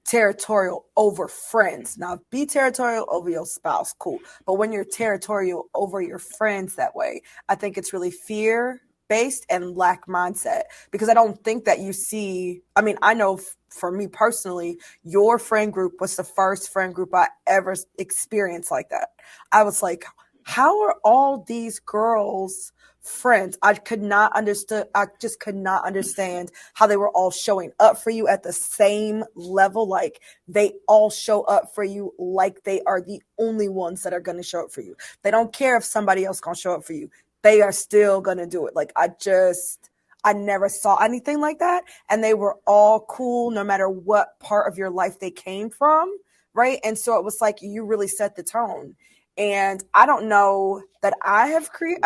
Speaker 4: territorial over friends. Now, be territorial over your spouse, cool. But when you're territorial over your friends that way, I think it's really fear-based and lack mindset, because I don't think that you see, I mean, I know for me personally, your friend group was the first friend group I ever experienced like that. I was like, how are all these girls friends? I just could not understand how they were all showing up for you at the same level. Like, they all show up for you like they are the only ones that are going to show up for you. They don't care if somebody else going to show up for you. They are still going to do it. Like, I never saw anything like that. And they were all cool no matter what part of your life they came from, right? And so it was like, you really set the tone. And I don't know that I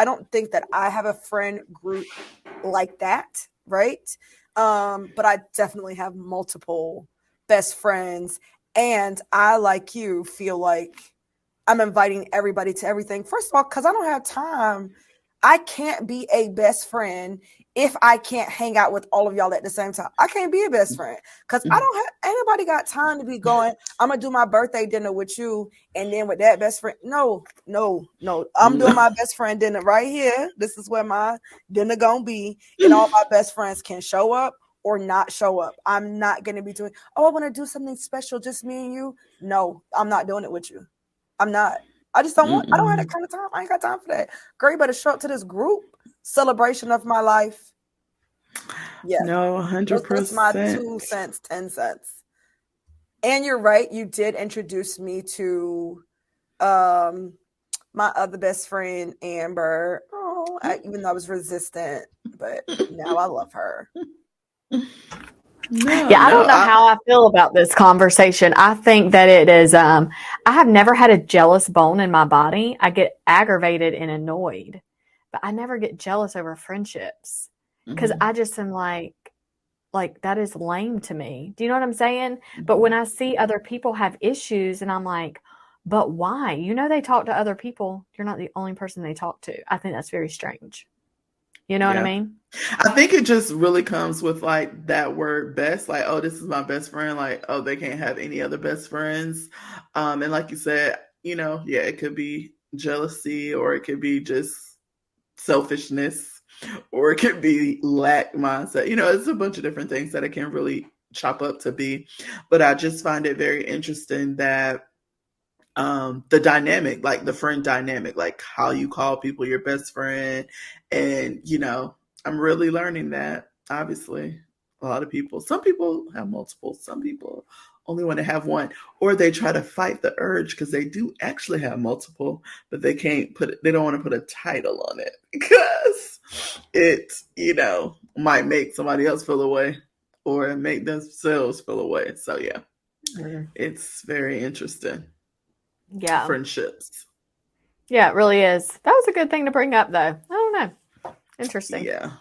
Speaker 4: don't think that I have a friend group like that, right? But I definitely have multiple best friends. And I, like you, feel like I'm inviting everybody to everything. First of all, because I don't have time. I can't be a best friend if I can't hang out with all of y'all at the same time. I can't be a best friend because I don't have anybody got time to be going, I'm gonna do my birthday dinner with you and then with that best friend. No. I'm doing my best friend dinner right here. This is where my dinner gonna be, and all my best friends can show up or not show up. I'm not gonna be doing, I want to do something special, just me and you. No, I'm not doing it with you. I'm not. I just don't want, I don't have that kind of time. I ain't got time for that. Girl, you better show up to this group celebration of my life. Yeah.
Speaker 2: No, 100%.
Speaker 4: That's my 2 cents, 10 cents. And you're right. You did introduce me to my other best friend, Amber. Oh, even though I was resistant, but now I love her.
Speaker 1: I don't know how I feel about this conversation. I think that it is, I have never had a jealous bone in my body. I get aggravated and annoyed, but I never get jealous over friendships because I just am like, that is lame to me. Do you know what I'm saying? But when I see other people have issues and I'm like, but why? You know, they talk to other people. You're not the only person they talk to. I think that's very strange. You know what I mean?
Speaker 2: I think it just really comes with like that word best, like, oh, this is my best friend. Like, oh, they can't have any other best friends. And like you said, you know, yeah, it could be jealousy or it could be just selfishness or it could be lack mindset. You know, it's a bunch of different things that it can really chop up to be. But I just find it very interesting that the dynamic, like the friend dynamic, like how you call people your best friend. And, you know, I'm really learning that. Obviously, a lot of people, some people have multiple, some people only want to have one, or they try to fight the urge because they do actually have multiple, but they can't put it, they don't want to put a title on it because it, you know, might make somebody else feel away or make themselves feel away. So yeah, it's very interesting.
Speaker 1: Yeah.
Speaker 2: Friendships.
Speaker 1: Yeah, it really is. That was a good thing to bring up, though. I don't know. Interesting.
Speaker 2: Yeah.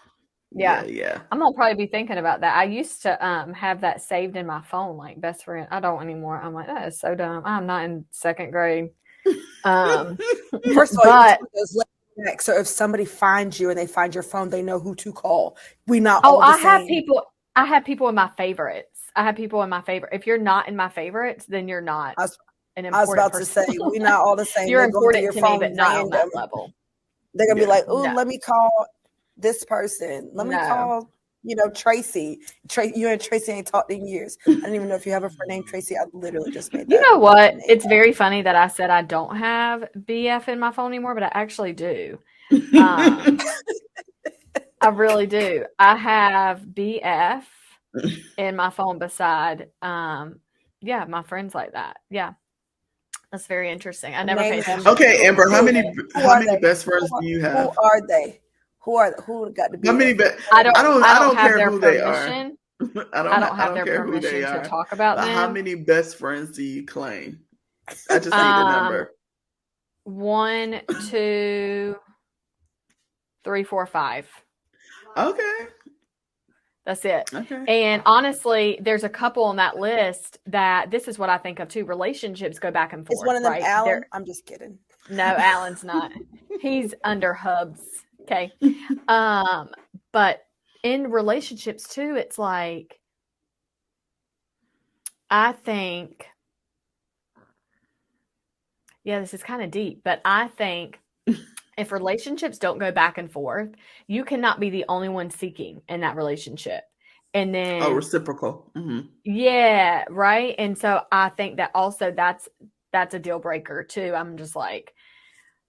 Speaker 1: I'm gonna probably be thinking about that. I used to have that saved in my phone, like best friend. I don't anymore. I'm like, that is so dumb. I'm not in second grade.
Speaker 4: First of all, so if somebody finds you and they find your phone, they know who to call. We not.
Speaker 1: Oh, I have people. I have people in my favorites. If you're not in my favorites, then you're not.
Speaker 4: I was about to say, we're not all the same.
Speaker 1: You're important to me, but not on that level.
Speaker 4: They're going to be like, oh, let me call this person. Let me call, you know, Tracy. You and Tracy ain't talked in years. I don't even know if you have a friend named Tracy. I literally just made that.
Speaker 1: You know what? It's very funny that I said I don't have BF in my phone anymore, but I actually do. I really do. I have BF in my phone beside, my friends like that. Yeah. That's very interesting. I never paid attention.
Speaker 2: Okay, Amber, how many best friends do you have?
Speaker 4: Who are they? Who got to be?
Speaker 2: How many?
Speaker 1: I don't
Speaker 2: care
Speaker 1: have
Speaker 2: who
Speaker 1: their
Speaker 2: they are.
Speaker 1: permission. I don't have their permission to talk about them.
Speaker 2: How many best friends do you claim? I just need a number.
Speaker 1: 1, 2, 3, 4, 5.
Speaker 2: Okay.
Speaker 1: That's it.
Speaker 2: Okay.
Speaker 1: And honestly, there's a couple on that list that this is what I think of too. Relationships go back and forth.
Speaker 4: Is one of them Alan? I'm just kidding.
Speaker 1: No, Alan's not. He's under Hubs. Okay. But in relationships too, it's like, I think, this is kind of deep, but I think if relationships don't go back and forth, you cannot be the only one seeking in that relationship. And then
Speaker 2: reciprocal. Mm-hmm.
Speaker 1: Yeah, right. And so I think that also that's a deal breaker too. I'm just like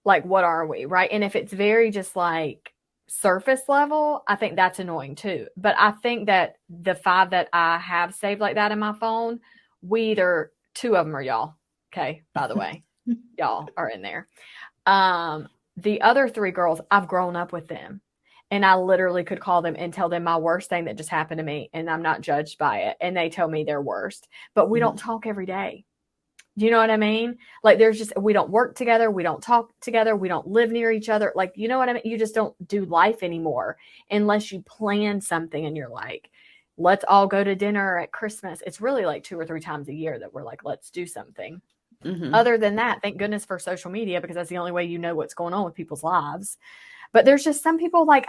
Speaker 1: what are we, right? And if it's very just like surface level, I think that's annoying too. But I think that the 5 that I have saved like that in my phone, 2 of them are y'all. Okay, by the way, y'all are in there. The other 3 girls, I've grown up with them, and I literally could call them and tell them my worst thing that just happened to me, and I'm not judged by it. And they tell me their worst, but we don't talk every day. Do you know what I mean? Like we don't work together. We don't talk together. We don't live near each other. Like, you know what I mean? You just don't do life anymore unless you plan something and you're like, let's all go to dinner at Christmas. It's really like 2 or 3 times a year that we're like, let's do something. Mm-hmm. Other than that, thank goodness for social media, because that's the only way you know what's going on with people's lives. But there's just some people like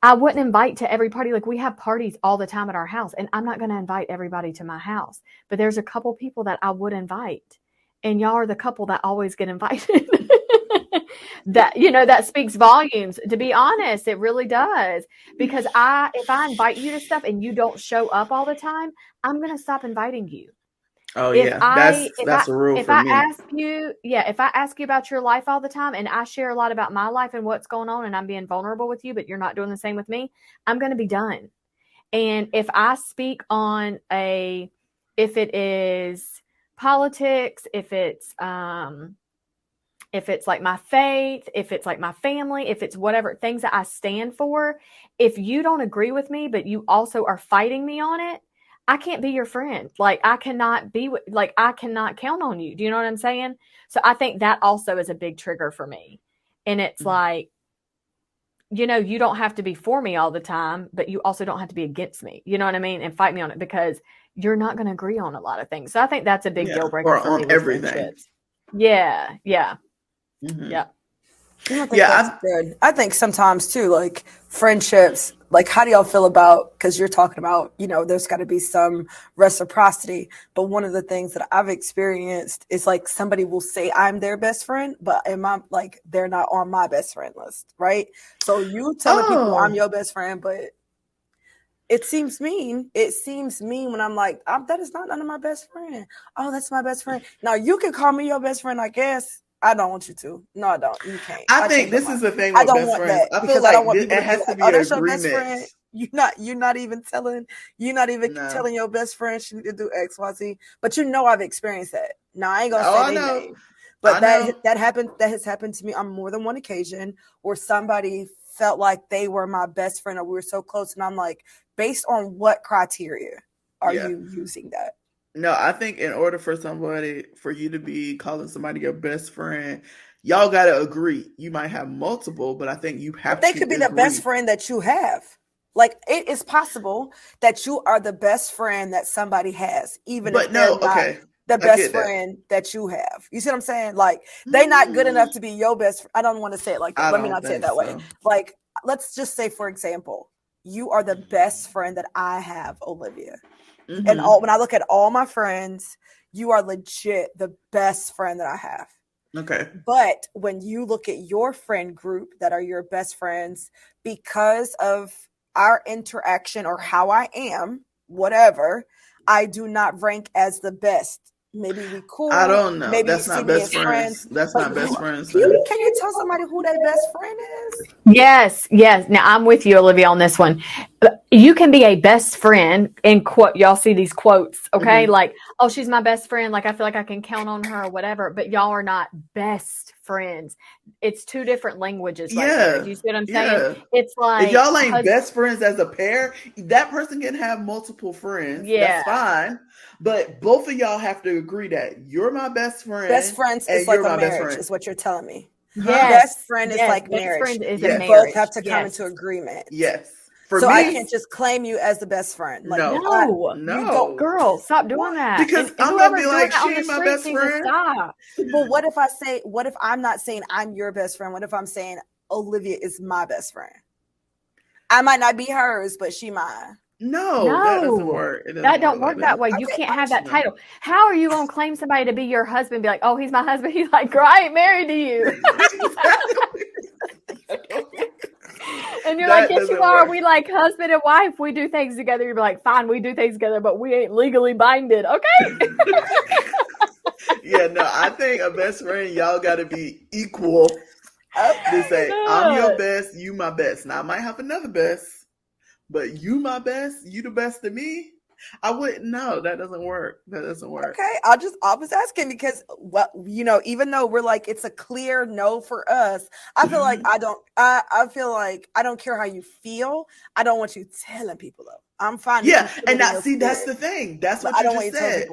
Speaker 1: I wouldn't invite to every party. Like we have parties all the time at our house, and I'm not going to invite everybody to my house. But there's a couple people that I would invite, and y'all are the couple that always get invited. That, that speaks volumes. To be honest, it really does. Because if I invite you to stuff and you don't show up all the time, I'm going to stop inviting you.
Speaker 2: Oh yeah, that's a rule for me.
Speaker 1: If I ask you about your life all the time and I share a lot about my life and what's going on and I'm being vulnerable with you, but you're not doing the same with me, I'm going to be done. And if I speak on if it is politics, if it's like my faith, if it's like my family, if it's whatever things that I stand for, if you don't agree with me, but you also are fighting me on it, I can't be your friend. Like I cannot count on you. Do you know what I'm saying? So I think that also is a big trigger for me. And it's like, you don't have to be for me all the time, but you also don't have to be against me. You know what I mean? And fight me on it because you're not going to agree on a lot of things. So I think that's a big deal breaker for me with everything. Friendships. Yeah. Yeah.
Speaker 2: Mm-hmm.
Speaker 1: Yeah.
Speaker 4: I don't think that's good. I think sometimes too, like friendships, like how do y'all feel about, because you're talking about, there's got to be some reciprocity. But one of the things that I've experienced is like somebody will say I'm their best friend, but they're not on my best friend list, right? So you telling people I'm your best friend, but it seems mean. It seems mean when I'm like, that is not none of my best friend. Oh, that's my best friend. Now you can call me your best friend, I guess. I don't want you to. No, I don't. You can't.
Speaker 2: I think this is the thing with best friends. I feel like it has to be an agreement. Your best friend. You're not even telling your best friend she need to do X, Y, Z. But I've experienced that. Now I ain't gonna say their name. But that happened. That has happened to me on more than one occasion where somebody felt like they were my best friend or we were so close, and I'm like, based on what criteria are you using that? No, I think in order for you to be calling somebody your best friend, y'all got to agree. You might have multiple, but I think you have to agree.
Speaker 4: They could be the best friend that you have. Like, it is possible that you are the best friend that somebody has, even if they're not the best friend that you have. You see what I'm saying? Like, they're not good enough to be your best friend. I don't want to say it like that. Let me not say it that way. Like, let's just say, for example, you are the best friend that I have, Olivia. Mm-hmm. And when I look at all my friends, you are legit the best friend that I have.
Speaker 2: Okay.
Speaker 4: But when you look at your friend group that are your best friends, because of our interaction or how I am, whatever, I do not rank as the best. Maybe we cool.
Speaker 2: I don't know.
Speaker 4: Maybe
Speaker 2: that's not best friends. That's not best friends.
Speaker 4: Can you tell somebody who their best friend is?
Speaker 1: Yes. Now I'm with you, Olivia, on this one. You can be a best friend in quote. Y'all see these quotes, okay? Mm-hmm. Like, oh, she's my best friend. Like, I feel like I can count on her or whatever. But y'all are not best friends. It's two different languages right there. Do you see what I'm saying? It's like,
Speaker 2: if y'all ain't best friends as a pair, that person can have multiple friends. Yeah, that's fine. But both of y'all have to agree that you're my best friend.
Speaker 4: Best friends is like a marriage, is what you're telling me.
Speaker 1: Yes.
Speaker 4: Best friend is like marriage.
Speaker 1: Friend is
Speaker 4: you both have to come into agreement.
Speaker 2: Yes.
Speaker 4: For me, I can't just claim you as the best friend. Like,
Speaker 1: no. You don't, girl. Stop doing that.
Speaker 2: Because I'm gonna be like, she ain't my best friend.
Speaker 4: Stop. But what if I'm not saying I'm your best friend? What if I'm saying Olivia is my best friend? I might not be hers, but she mine.
Speaker 2: No, that doesn't work.
Speaker 1: That don't work that way. You can't have that title. How are you gonna claim somebody to be your husband and be like, oh, he's my husband? He's like, girl, I ain't married to you. And you're like, yes, you are. Work. We like husband and wife. We do things together. You're like, fine, we do things together, but we ain't legally binded. Okay.
Speaker 2: Yeah, no, I think a best friend, y'all got to be equal. To say, I'm your best, you my best. Now, I might have another best, but you my best, you the best to me. I wouldn't know. That doesn't work.
Speaker 4: Okay. I was asking because even though we're like, it's a clear no for us, I feel like I feel like I don't care how you feel. I don't want you telling people though. I'm fine.
Speaker 2: Yeah. And that's the thing. That's what you just said.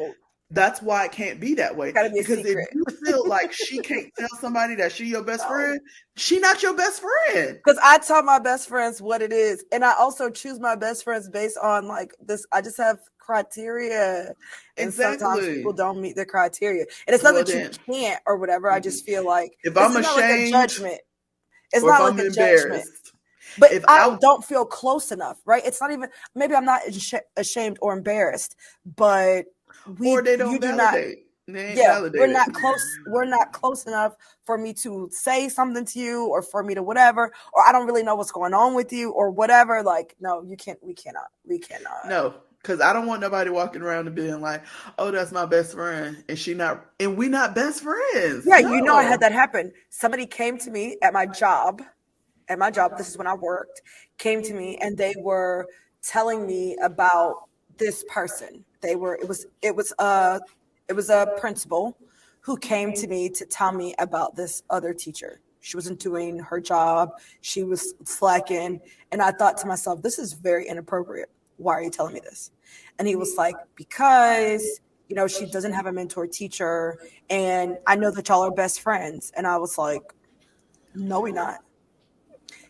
Speaker 2: That's why it can't be that way.
Speaker 4: Gotta be
Speaker 2: because if you feel like she can't tell somebody that she your best friend, she not your best friend.
Speaker 4: Because I tell my best friends what it is. And I also choose my best friends based on like this. I just have criteria. And sometimes people don't meet the criteria. And it's not that you can't or whatever. I just feel like
Speaker 2: if I'm ashamed,
Speaker 4: like a judgment. It's
Speaker 2: or if
Speaker 4: not
Speaker 2: I'm
Speaker 4: like a judgment.
Speaker 2: embarrassed.
Speaker 4: But
Speaker 2: If
Speaker 4: I
Speaker 2: I
Speaker 4: don't feel close enough, right? It's not even, maybe I'm not ashamed or embarrassed, but
Speaker 2: or they
Speaker 4: you
Speaker 2: don't
Speaker 4: do not,
Speaker 2: validate. They ain't
Speaker 4: yeah, we're
Speaker 2: validated.
Speaker 4: not close. We're not close enough for me to say something to you or for me to whatever, or I don't really know what's going on with you or whatever. Like, no, you can't, we cannot.
Speaker 2: No, because I don't want nobody walking around and being like, "Oh, that's my best friend," and she not, and we not best friends.
Speaker 4: Yeah, I had
Speaker 2: No,
Speaker 4: that happen. Somebody came to me at my job, this is when I worked, came to me and they were telling me about this person. It was a principal who came to me to tell me about this other teacher. She wasn't doing her job. She was slacking. And I thought to myself, this is very inappropriate. Why are you telling me this? And he was like, because, she doesn't have a mentor teacher. And I know that y'all are best friends. And I was like, no, we're not.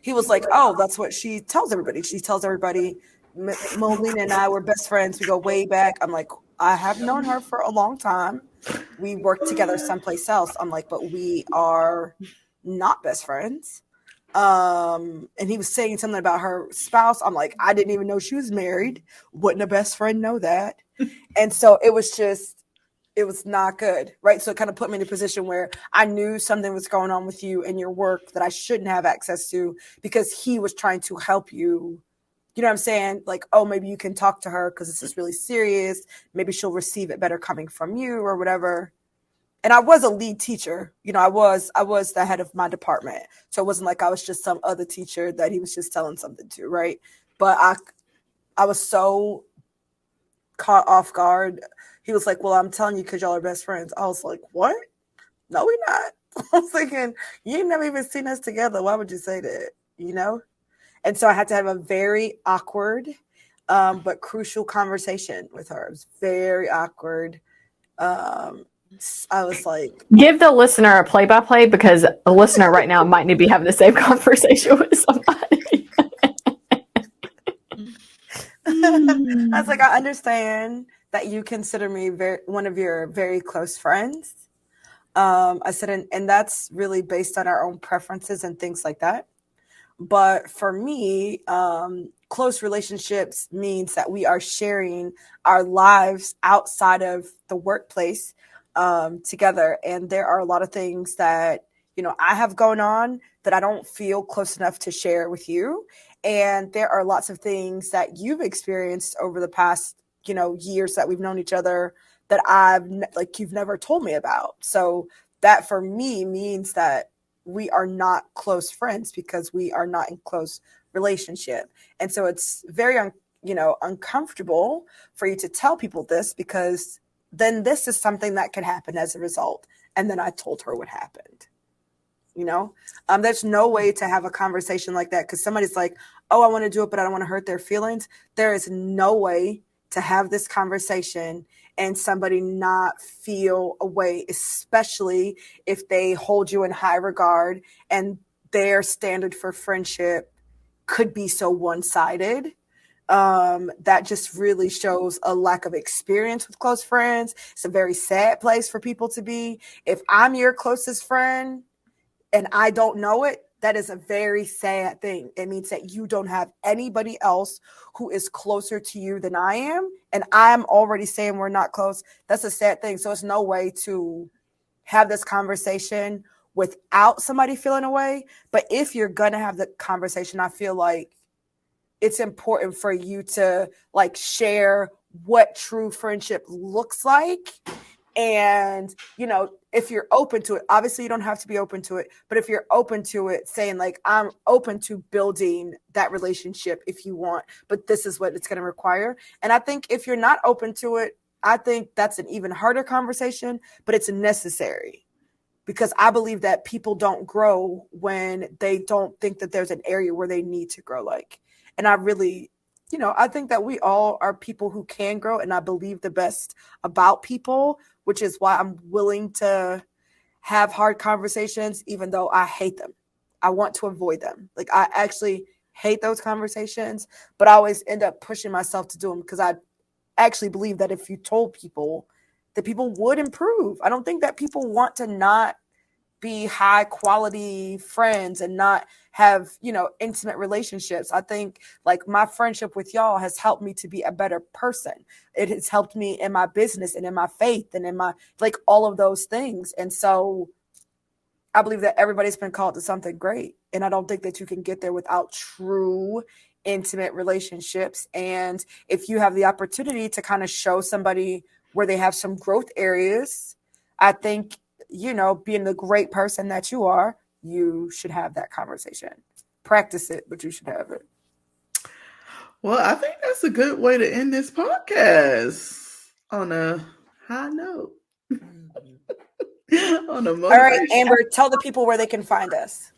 Speaker 4: He was like, oh, that's what she tells everybody. She tells everybody, Molina and I were best friends. We go way back. I'm like, I have known her for a long time. We worked together someplace else. I'm like, but we are not best friends. And he was saying something about her spouse. I'm like, I didn't even know she was married. Wouldn't a best friend know that? And so it was not good, right? So it kind of put me in a position where I knew something was going on with you and your work that I shouldn't have access to because he was trying to help you. You know what I'm saying? Like, oh, maybe you can talk to her because this is really serious. Maybe she'll receive it better coming from you or whatever. And I was a lead teacher. I was the head of my department. So it wasn't like I was just some other teacher that he was just telling something to, right? But I was so caught off guard. He was like, well, I'm telling you because y'all are best friends. I was like, what? No, we're not. I was thinking, you ain't never even seen us together. Why would you say that? And so I had to have a very awkward but crucial conversation with her. It was very awkward. I was like,
Speaker 1: Give the listener a play-by-play because a listener right now might need to be having the same conversation with somebody.
Speaker 4: I was like, I understand that you consider me one of your very close friends. I said, and that's really based on our own preferences and things like that. But for me, close relationships means that we are sharing our lives outside of the workplace together. And there are a lot of things that, I have going on that I don't feel close enough to share with you. And there are lots of things that you've experienced over the past, years that we've known each other that you've never told me about. So that for me means that we are not close friends because we are not in close relationship. And so it's very, uncomfortable for you to tell people this because then this is something that could happen as a result. And then I told her what happened. There's no way to have a conversation like that because somebody's like, oh, I want to do it, but I don't want to hurt their feelings. There is no way to have this conversation and somebody not feel a way, especially if they hold you in high regard and their standard for friendship could be so one-sided. That just really shows a lack of experience with close friends. It's a very sad place for people to be. If I'm your closest friend and I don't know it, that is a very sad thing. It means that you don't have anybody else who is closer to you than I am. And I'm already saying we're not close. That's a sad thing. So it's no way to have this conversation without somebody feeling away. But if you're going to have the conversation, I feel like it's important for you to share what true friendship looks like. And, if you're open to it, obviously you don't have to be open to it, but if you're open to it, saying I'm open to building that relationship if you want, but this is what it's going to require. And I think if you're not open to it, I think that's an even harder conversation, but it's necessary because I believe that people don't grow when they don't think that there's an area where they need to grow. And I really, I think that we all are people who can grow, and I believe the best about people, which is why I'm willing to have hard conversations, even though I hate them. I want to avoid them. I actually hate those conversations, but I always end up pushing myself to do them because I actually believe that if you told people, that people would improve. I don't think that people want to not be high quality friends and not have, you know, intimate relationships. I think like my friendship with y'all has helped me to be a better person. It has helped me in my business and in my faith and in my, like, all of those things. And so I believe that everybody's been called to something great. And I don't think that you can get there without true intimate relationships. And if you have the opportunity to kind of show somebody where they have some growth areas, I think, you know, being the great person that you are, you should have that conversation. Practice it, but you should have it.
Speaker 2: Well, I think that's a good way to end this podcast on a high note. On a
Speaker 4: All right,
Speaker 2: motivation.
Speaker 4: Amber, tell the people where they can find us.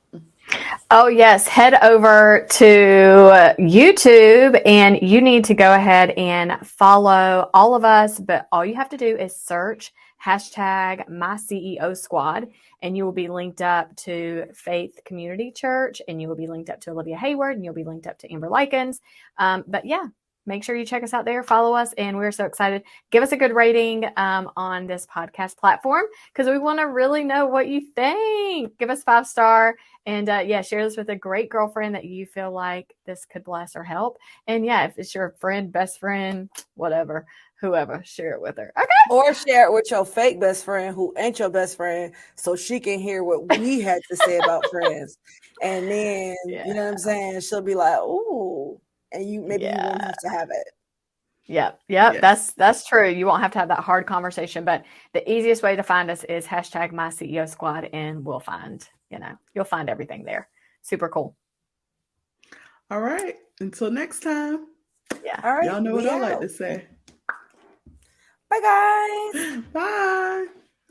Speaker 1: Oh, yes. Head over to YouTube and you need to go ahead and follow all of us. But all you have to do is search hashtag my CEO squad and you will be linked up to Faith Community Church and you will be linked up to Olivia Hayward and you'll be linked up to Amber Likens. But yeah, make sure you check us out there, follow us, and we're so excited. Give us a good rating on this podcast platform because we want to really know what you think. Give us 5-star. And yeah, share this with a great girlfriend that you feel like this could bless or help. And yeah, if it's your friend, best friend, whatever, whoever, share it with her. Okay.
Speaker 4: Or share it with your fake best friend who ain't your best friend so she can hear what we had to say about friends. And then, you know what I'm saying? She'll be like, ooh, and you maybe you won't have to have it.
Speaker 1: Yep.
Speaker 2: Yes.
Speaker 1: That's true. You won't have to have that hard conversation, but the easiest way to find us is hashtag my CEO squad and we'll find, you'll find everything there. Super cool.
Speaker 2: All right. Until next time.
Speaker 1: Yeah.
Speaker 4: All right.
Speaker 2: Y'all know what I like to say.
Speaker 4: Bye, guys.
Speaker 2: Bye.